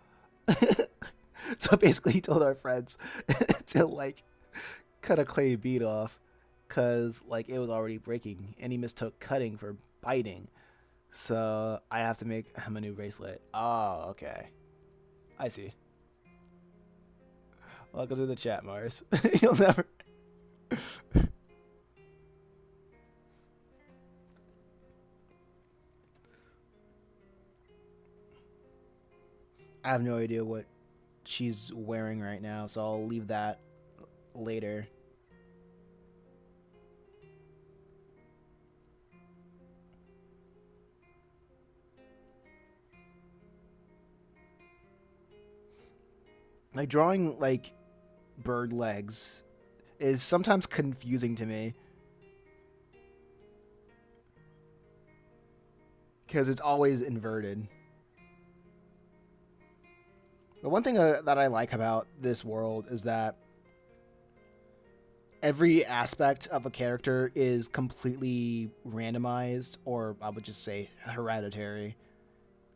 So basically, he told our friends to like cut a clay bead off, because like it was already breaking, and he mistook cutting for biting. So I have to make him a new bracelet. Oh, okay. I see. Welcome to the chat, Mars. You'll never. I have no idea what she's wearing right now, so I'll leave that later. Like, drawing like bird legs is sometimes confusing to me, because it's always inverted. The one thing that I like about this world is that every aspect of a character is completely randomized, or I would just say hereditary.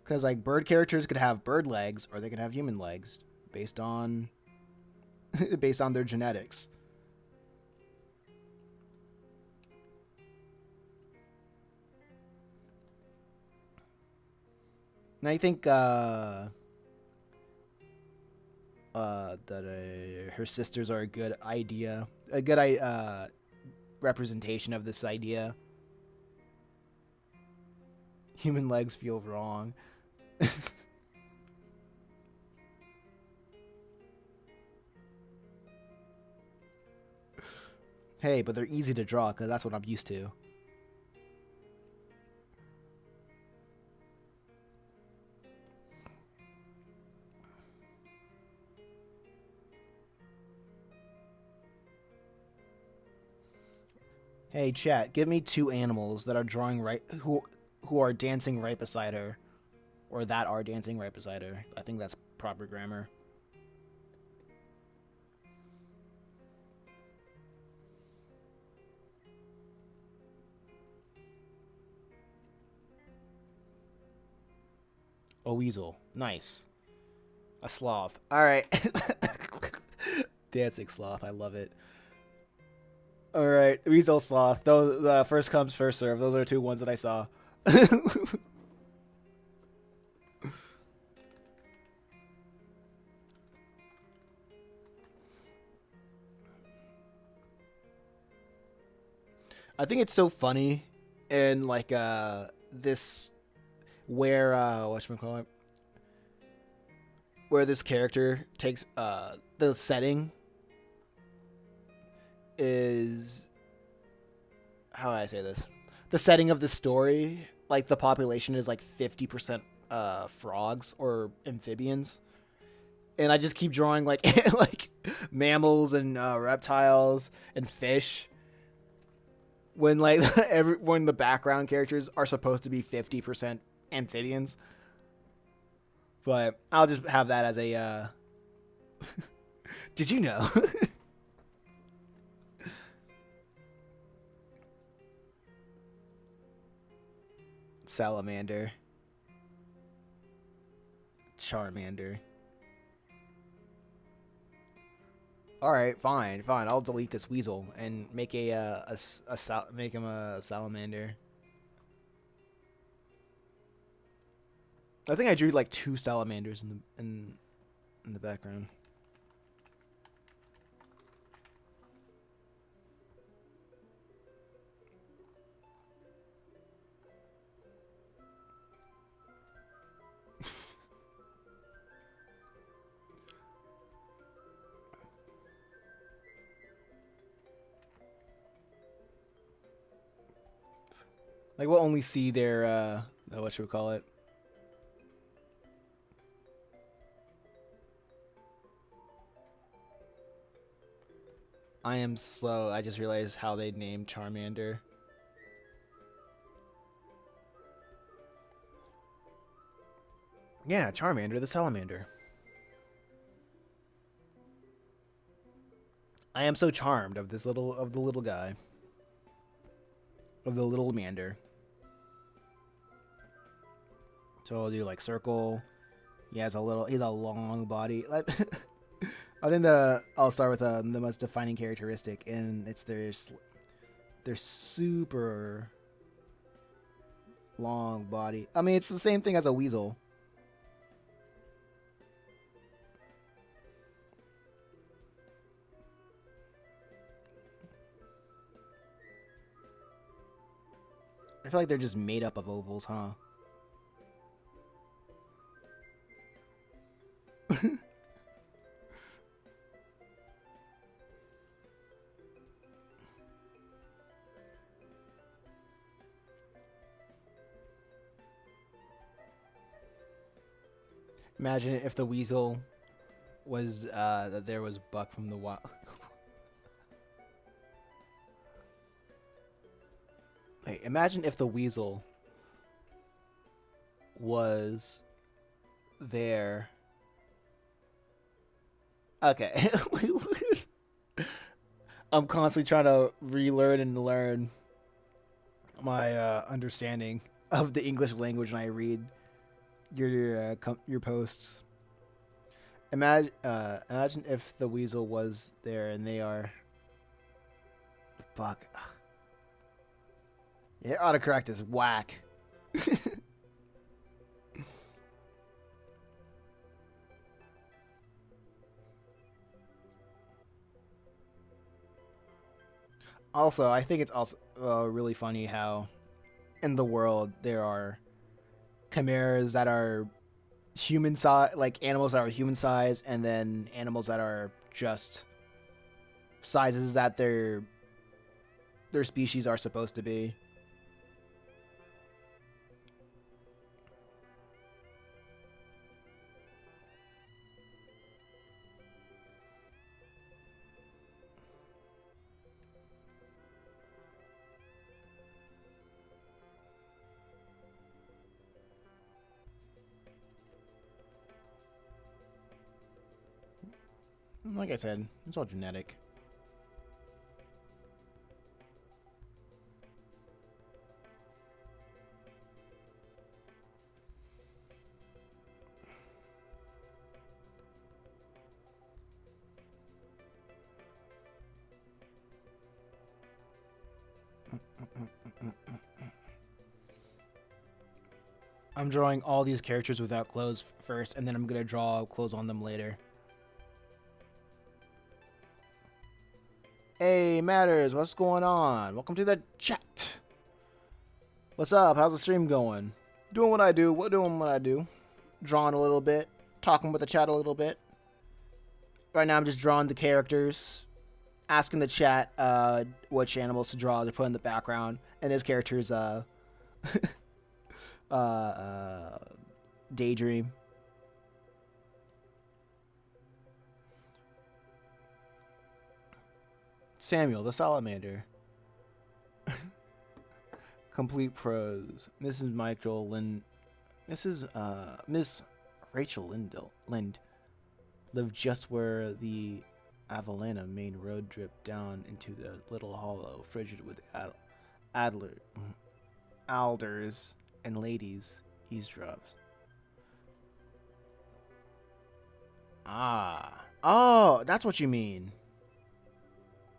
Because like bird characters could have bird legs, or they could have human legs, based on their genetics. And I think that her sisters are a good representation of this idea. Human legs feel wrong. Hey, but they're easy to draw, because that's what I'm used to. Hey, chat, give me 2 animals that are drawing right who are dancing right beside her, or that are dancing right beside her. I think that's proper grammar. A weasel. Nice. A sloth. All right. Dancing sloth. I love it. All right. Weasel, sloth. Those, the first comes, first serve. Those are 2 ones that I saw. I think it's so funny in like this where whatchamacallit, where this character takes the setting is, how do I say this? The setting of the story, like the population is like 50% frogs or amphibians. And I just keep drawing like like mammals and reptiles and fish, when like when the background characters are supposed to be 50% amphibians. But I'll just have that as a did you know? Salamander. Charmander. All right, fine. I'll delete this weasel and make make him a salamander. I think I drew like 2 salamanders in the background. Like we'll only see their what should we call it? I am slow. I just realized how they named Charmander. Yeah, Charmander the salamander. I am so charmed of this the little guy. Of the little mander. So I'll do like circle. He's a long body. I think I'll start with the most defining characteristic, and it's their super long body. I mean, it's the same thing as a weasel. I feel like they're just made up of ovals, huh? Imagine if the weasel was that there was Buck from the wild. Hey, imagine if the weasel was there. Okay. I'm constantly trying to relearn and learn my understanding of the English language when I read your posts. Imagine if the weasel was there and they are Buck. Yeah, autocorrect is whack. Also, I think it's also really funny how in the world there are chimeras that are human size, like animals that are human size, and then animals that are just sizes that their species are supposed to be. Like I said, it's all genetic. I'm drawing all these characters without clothes first, and then I'm gonna draw clothes on them later. Hey, Matters, what's going on? Welcome to the chat. What's up? How's the stream going? Doing what I do. Doing what I do. Drawing a little bit. Talking with the chat a little bit. Right now I'm just drawing the characters. Asking the chat which animals to draw to put in the background. And his character's Daydream. Samuel the salamander. Complete prose. Mrs. Michael Lind. Mrs. Miss Rachel Lind lived just where the Avalana main road dripped down into the little hollow, frigid with alders and ladies eavesdrops. Ah. Oh, that's what you mean.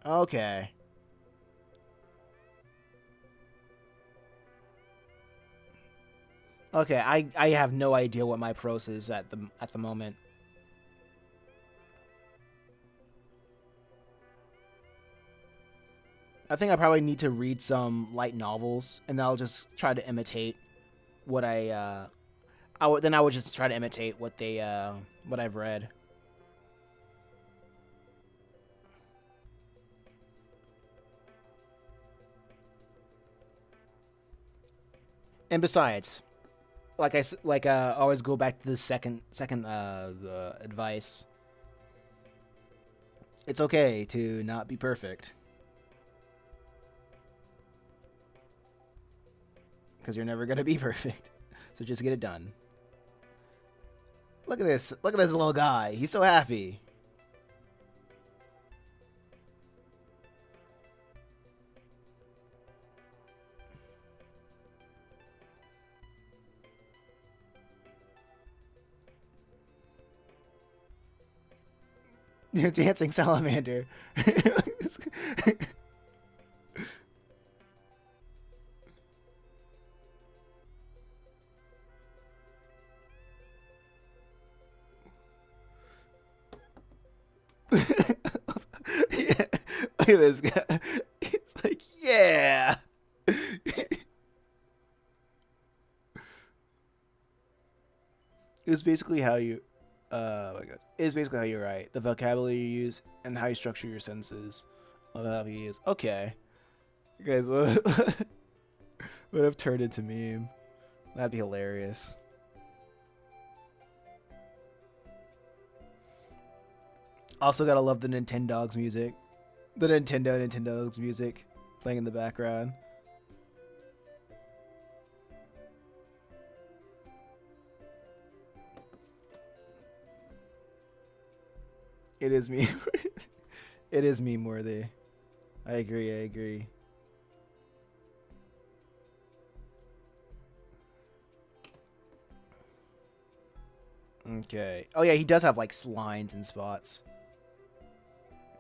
Okay. Okay, I have no idea what my prose is at the moment. I think I probably need to read some light novels, and then I'll just try to imitate what I would just try to imitate what what I've read. And besides, always go back to the second advice. It's okay to not be perfect, because you're never gonna be perfect. So just get it done. Look at this. Look at this little guy. He's so happy. You're dancing salamander. Yeah. Look at this guy. He's like, yeah. It's basically how you my God. It's basically how you write, the vocabulary you use, and how you structure your sentences. How you use. Okay. You guys would have turned into meme. That'd be hilarious. Also gotta love the Nintendogs music. The Nintendogs music playing in the background. It is meme. It is meme worthy. I agree. Okay. Oh yeah, he does have like lines and spots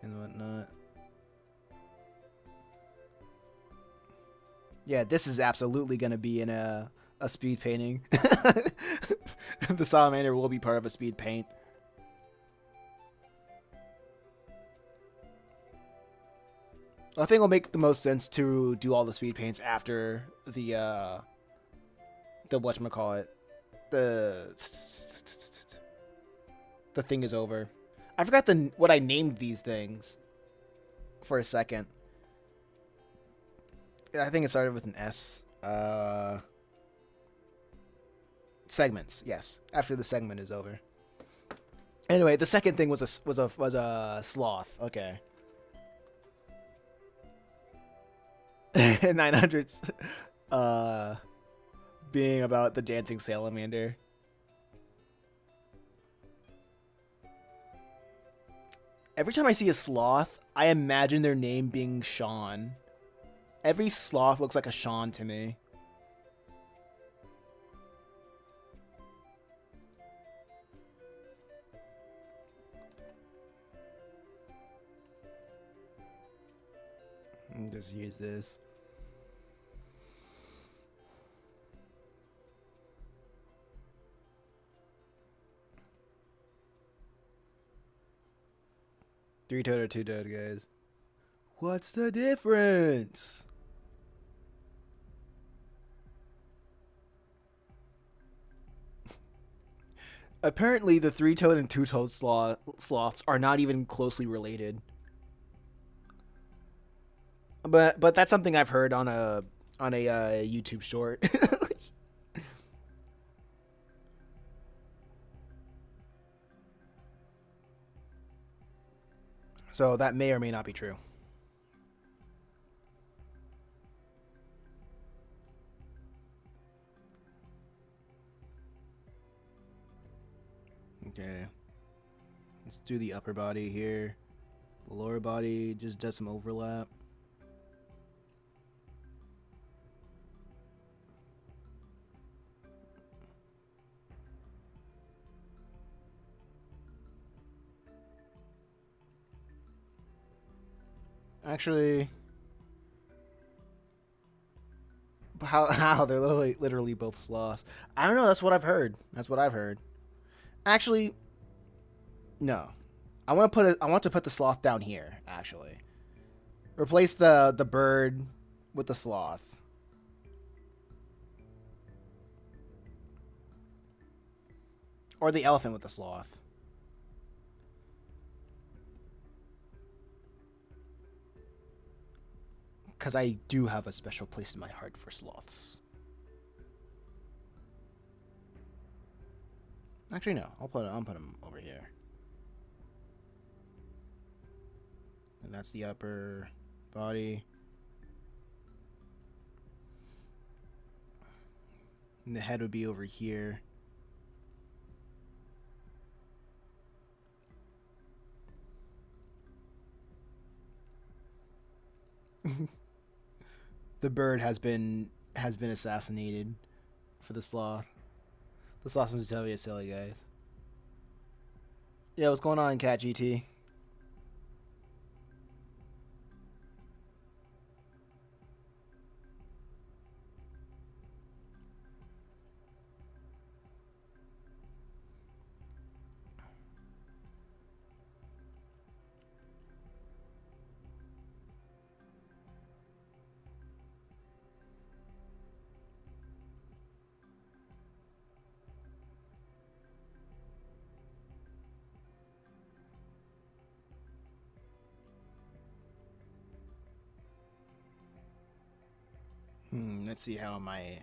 and whatnot. Yeah, this is absolutely gonna be in a speed painting. The salamander will be part of a speed paint. I think it'll make the most sense to do all the speed paints after the whatchamacallit, the thing is over. I forgot what I named these things for a second. I think it started with an S. Segments, yes. After the segment is over. Anyway, the second thing was a sloth. Okay. 900s being about the dancing salamander. Every time I see a sloth, I imagine their name being Sean. Every sloth looks like a Sean to me. Just use this. Three-toed or two-toed, guys? What's the difference? Apparently, the three-toed and two-toed sloths are not even closely related. But that's something I've heard on a YouTube short. So that may or may not be true. Okay. Let's do the upper body here. The lower body just does some overlap. Actually, how they're literally both sloths. I don't know. That's what I've heard. Actually, no. I want to put the sloth down here. Actually, replace the bird with the sloth. Or the elephant with the sloth. Because I do have a special place in my heart for sloths. Actually, no. I'll put him over here. And that's the upper body. And the head would be over here. The bird has been assassinated for the sloth. The sloth from Zootopia is silly, guys. Yeah, what's going on, Cat GT? Let's see, how am I...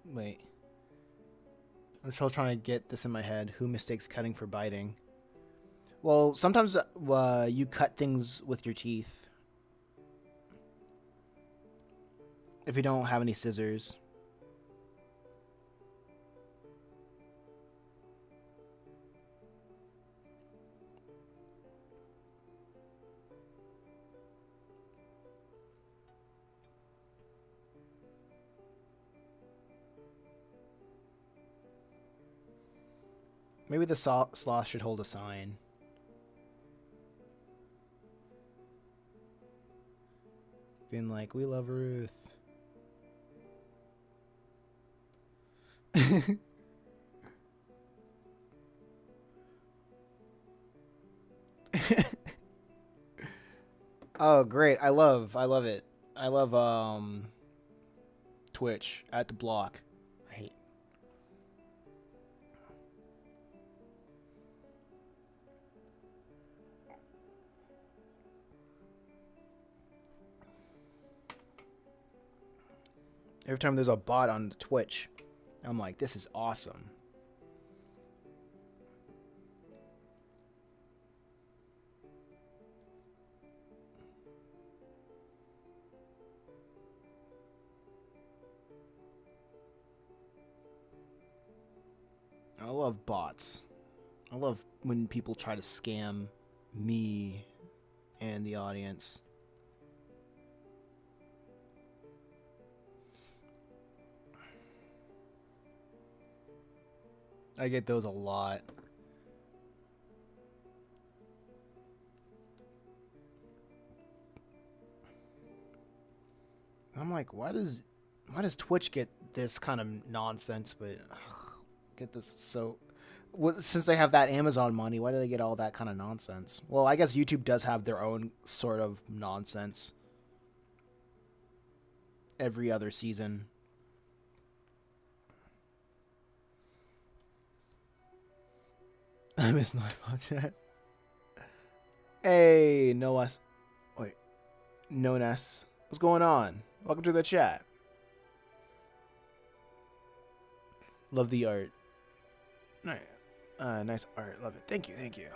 Wait. I'm still trying to get this in my head. Who mistakes cutting for biting? Well, sometimes you cut things with your teeth. If you don't have any scissors. Maybe the sloth should hold a sign. Being like, we love Ruth. Oh, great. I love it. I love Twitch at the block. I hate. Every time there's a bot on the Twitch, I'm like, this is awesome. I love bots. I love when people try to scam me and the audience. I get those a lot. I'm like, why does Twitch get this kind of nonsense? But get this so. Since they have that Amazon money, why do they get all that kind of nonsense? Well, I guess YouTube does have their own sort of nonsense every other season. I miss Nightbot chat. Hey, Noah. Wait. Nonas. What's going on? Welcome to the chat. Love the art. Nice. Nice art. Love it. Thank you. Thank you.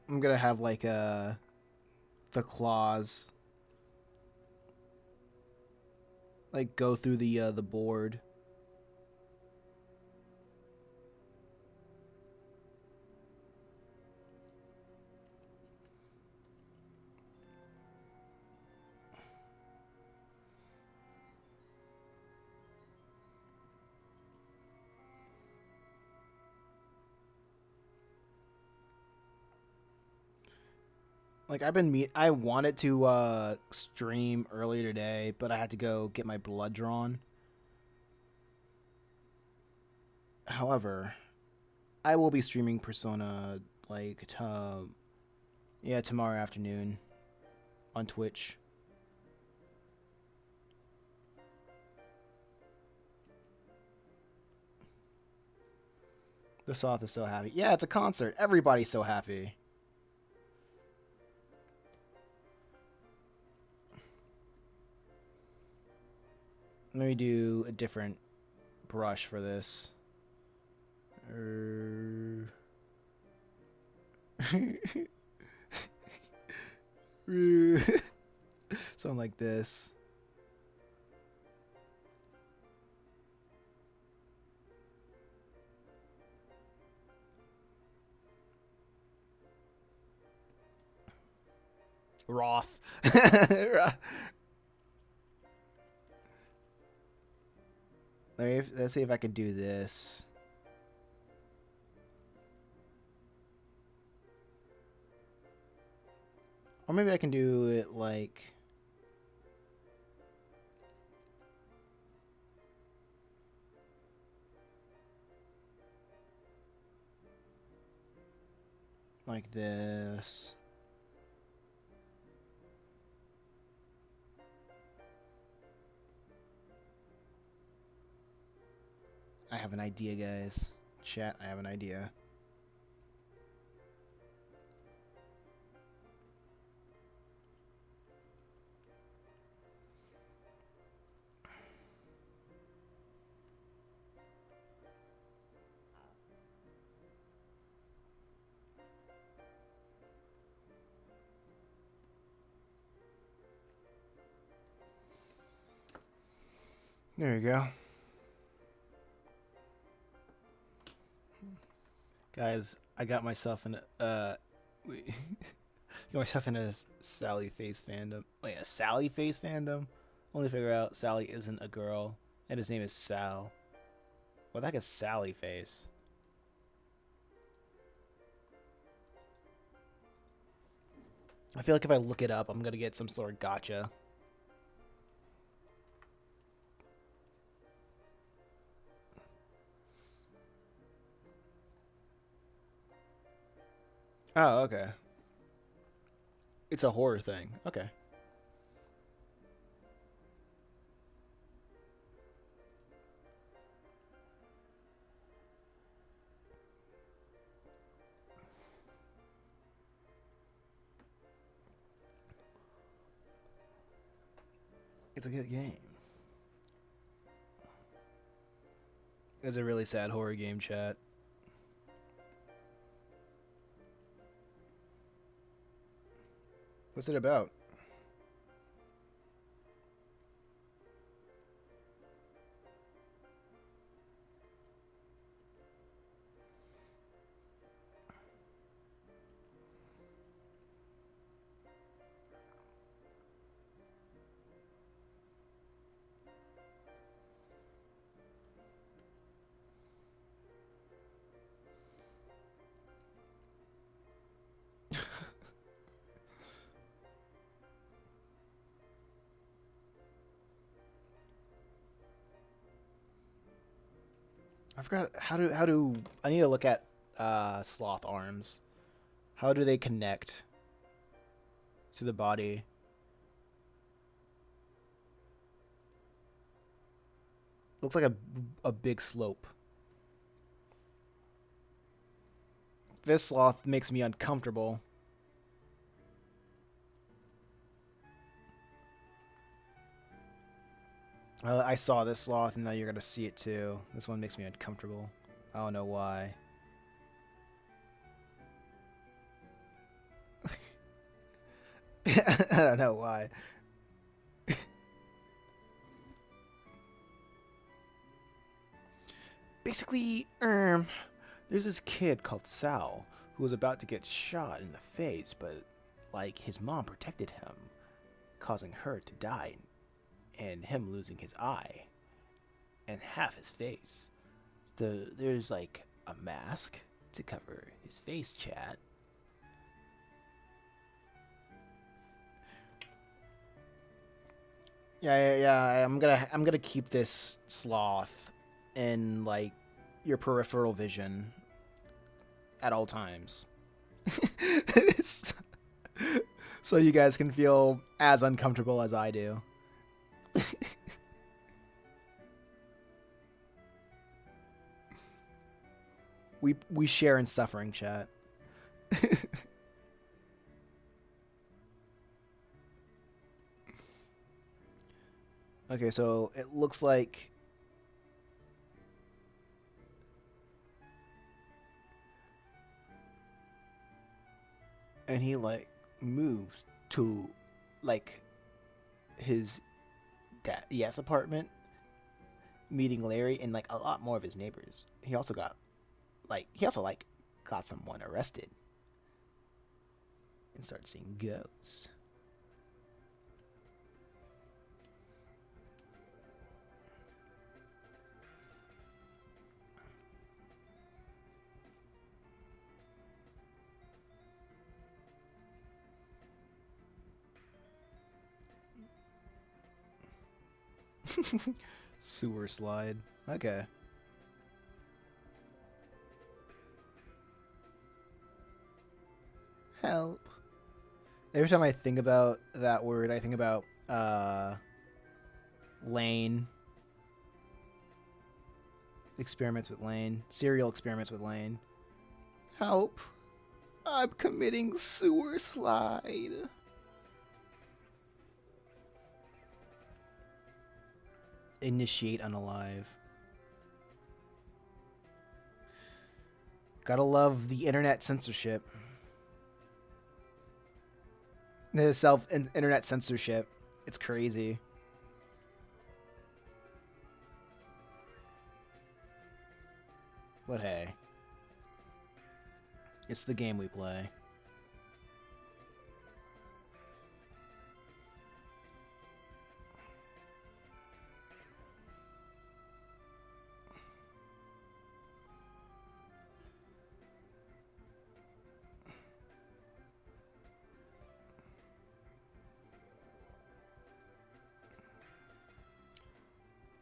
I'm gonna have like the claws like go through the board. Like I wanted to stream earlier today, but I had to go get my blood drawn. However, I will be streaming Persona like yeah, tomorrow afternoon on Twitch. The Soth is so happy. Yeah, it's a concert. Everybody's so happy. Let me do a different brush for this. Something like this. Roth. Let's see if I can do this. Or maybe I can do it like... like this. I have an idea, guys. Chat, I have an idea. There you go. Guys, I got myself in a got myself in a Sally face fandom. Wait, a Sally face fandom? Only figure out Sally isn't a girl and his name is Sal. What the heck is Sally face? I feel like if I look it up, I'm gonna get some sort of gotcha. Oh, okay. It's a horror thing. Okay. It's a good game. It's a really sad horror game, chat. What's it about? I forgot how do I need to look at sloth arms. How do they connect to the body? Looks like a big slope. This sloth makes me uncomfortable. I saw this sloth, and now you're gonna see it too. This one makes me uncomfortable. I don't know why. I don't know why. Basically, there's this kid called Sal who was about to get shot in the face, but like his mom protected him, causing her to die and him losing his eye and half his face. There's like a mask to cover his face, chat. Yeah. I'm gonna keep this sloth in like your peripheral vision at all times. So you guys can feel as uncomfortable as I do. We share in suffering, chat. Okay, so it looks like and he like moves to like his dad's apartment, meeting Larry and like a lot more of his neighbors. He also like got someone arrested and started seeing ghosts. Sewer slide. Okay. Help. Every time I think about that word, I think about Lane. Experiments with Lane. Serial experiments with Lane. Help. I'm committing sewer slide. Initiate unalive. Gotta love the internet censorship. The internet censorship. It's crazy. But hey. It's the game we play.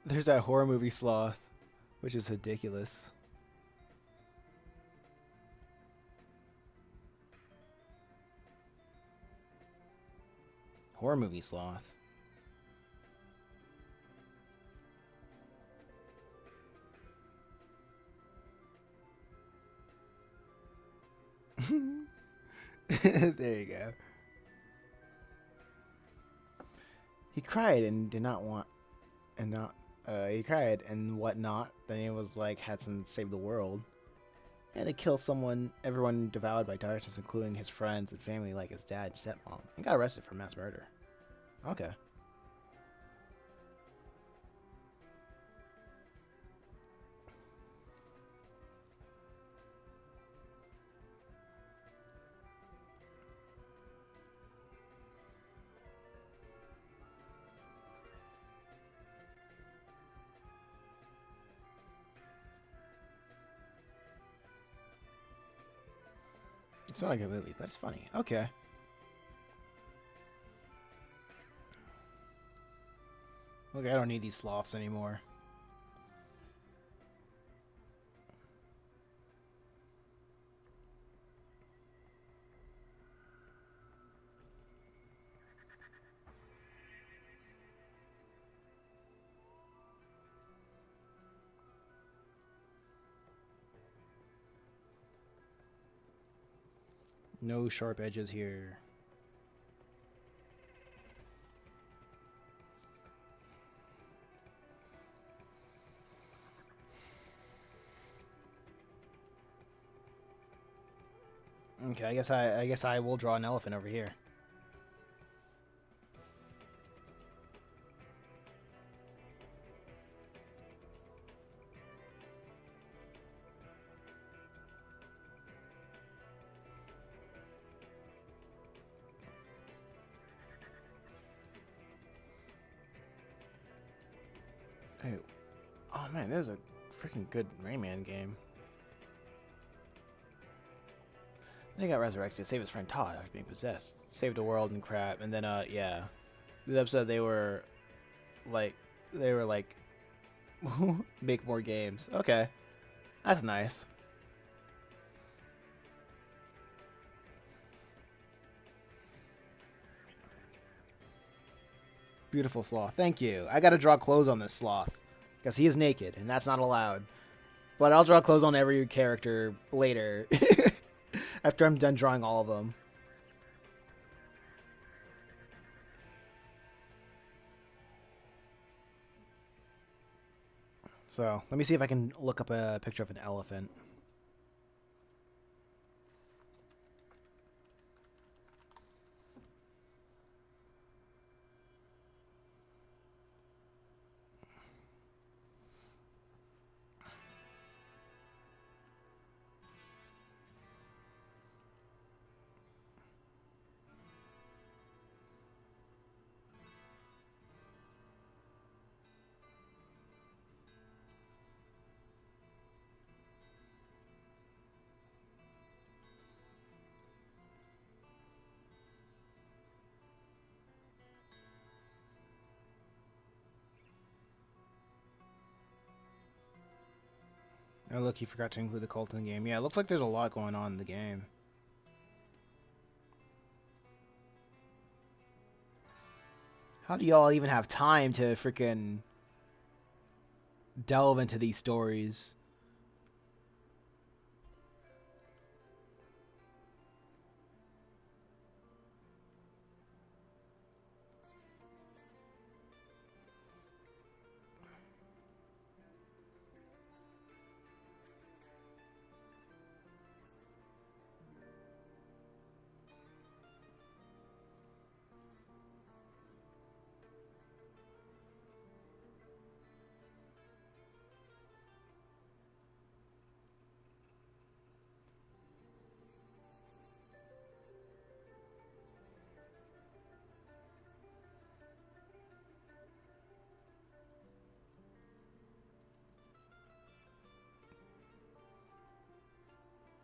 There's that horror movie sloth, which is ridiculous. Horror movie sloth. There you go. He cried and did not want, and not. He cried and whatnot. Then he was like, had to save the world. He had to kill someone, everyone devoured by darkness, including his friends and family, like his dad and stepmom. He got arrested for mass murder. Okay. It's not like a movie, but it's funny. Okay. Okay, I don't need these sloths anymore. No sharp edges here. Okay, I guess I will draw an elephant over here. Hey, oh man, this is a freaking good Rayman game. Then he got resurrected, saved his friend Todd after being possessed, saved the world and crap, and then yeah, this episode they were Like, they were like, make more games. Okay. That's nice. Beautiful sloth. Thank you. I gotta draw clothes on this sloth. Because he is naked, and that's not allowed. But I'll draw clothes on every character later. After I'm done drawing all of them. So, let me see if I can look up a picture of an elephant. Oh, look, you forgot to include the cult in the game. Yeah, it looks like there's a lot going on in the game. How do y'all even have time to freaking delve into these stories?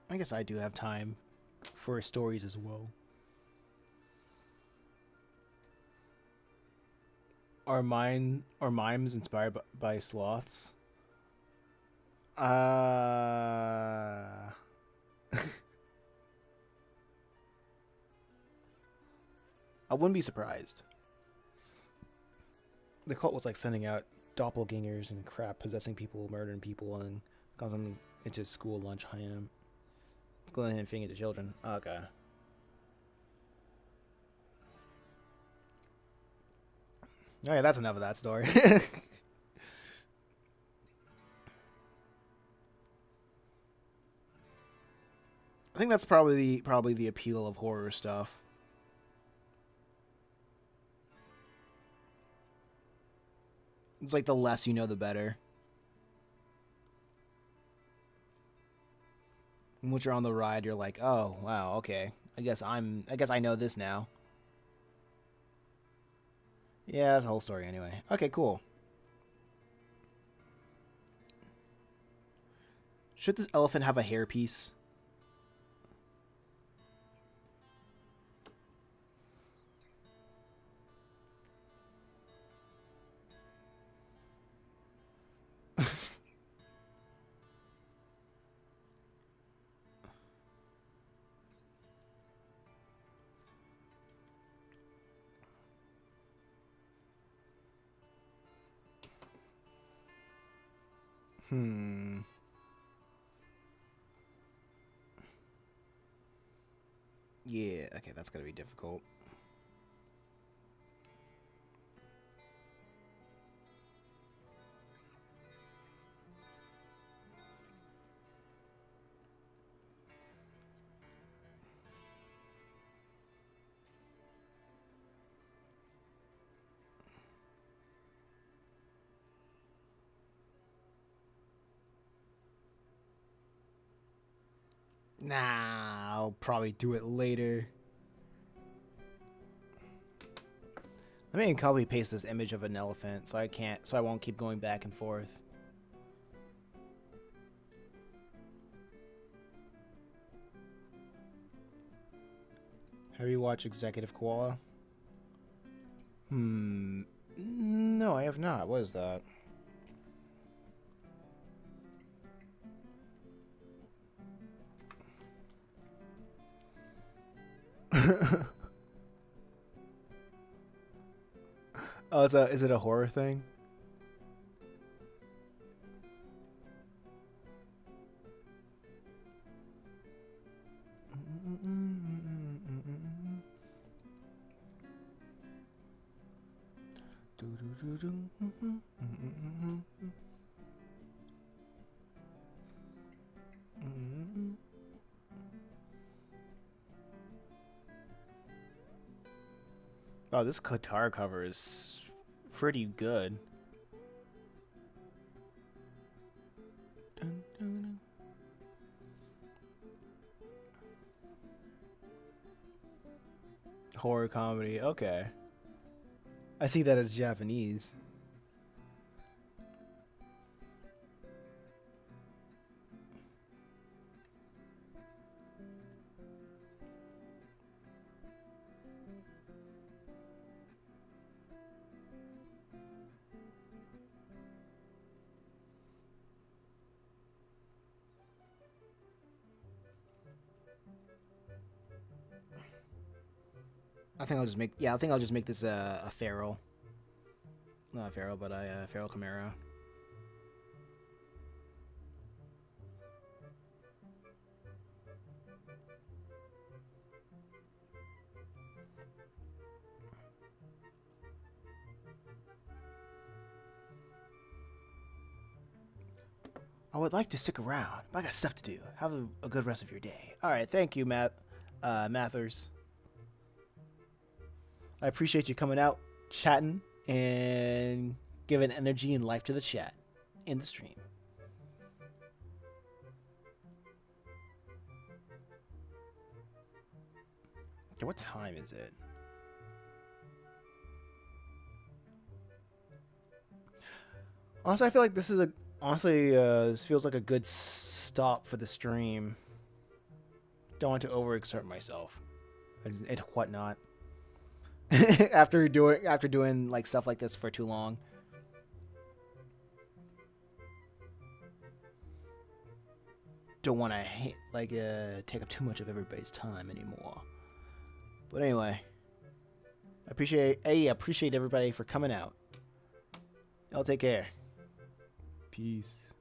I guess I do have time for stories as well. Are mimes inspired by sloths? I wouldn't be surprised. The cult was like sending out doppelgangers and crap, possessing people, murdering people, and causing them into school lunch ham. It's going and feeding it to children. Okay. Alright, that's enough of that story. I think that's probably the appeal of horror stuff. It's like the less you know, the better. And once you're on the ride, you're like, oh wow, okay. I guess I know this now. Yeah, that's the whole story anyway. Okay, cool. Should this elephant have a hairpiece? Hmm. Yeah, okay, that's gonna be difficult. Nah, I'll probably do it later. Let me copy paste this image of an elephant so I won't keep going back and forth. Have you watched Executive Koala? No, I have not. What is that? Oh, is it a horror thing? Oh, this guitar cover is pretty good. Horror comedy, okay. I see that as Japanese. I think I'll just make this a feral. Not a feral, but a feral Chimera. I would like to stick around, but I got stuff to do. Have a good rest of your day. All right, thank you, Mathers. I appreciate you coming out, chatting, and giving energy and life to the chat in the stream. Okay, what time is it? Honestly, I feel like this is this feels like a good stop for the stream. Don't want to overexert myself and whatnot. after doing like stuff like this for too long. Don't want to take up too much of everybody's time anymore. But anyway, I appreciate everybody for coming out. Y'all take care. Peace.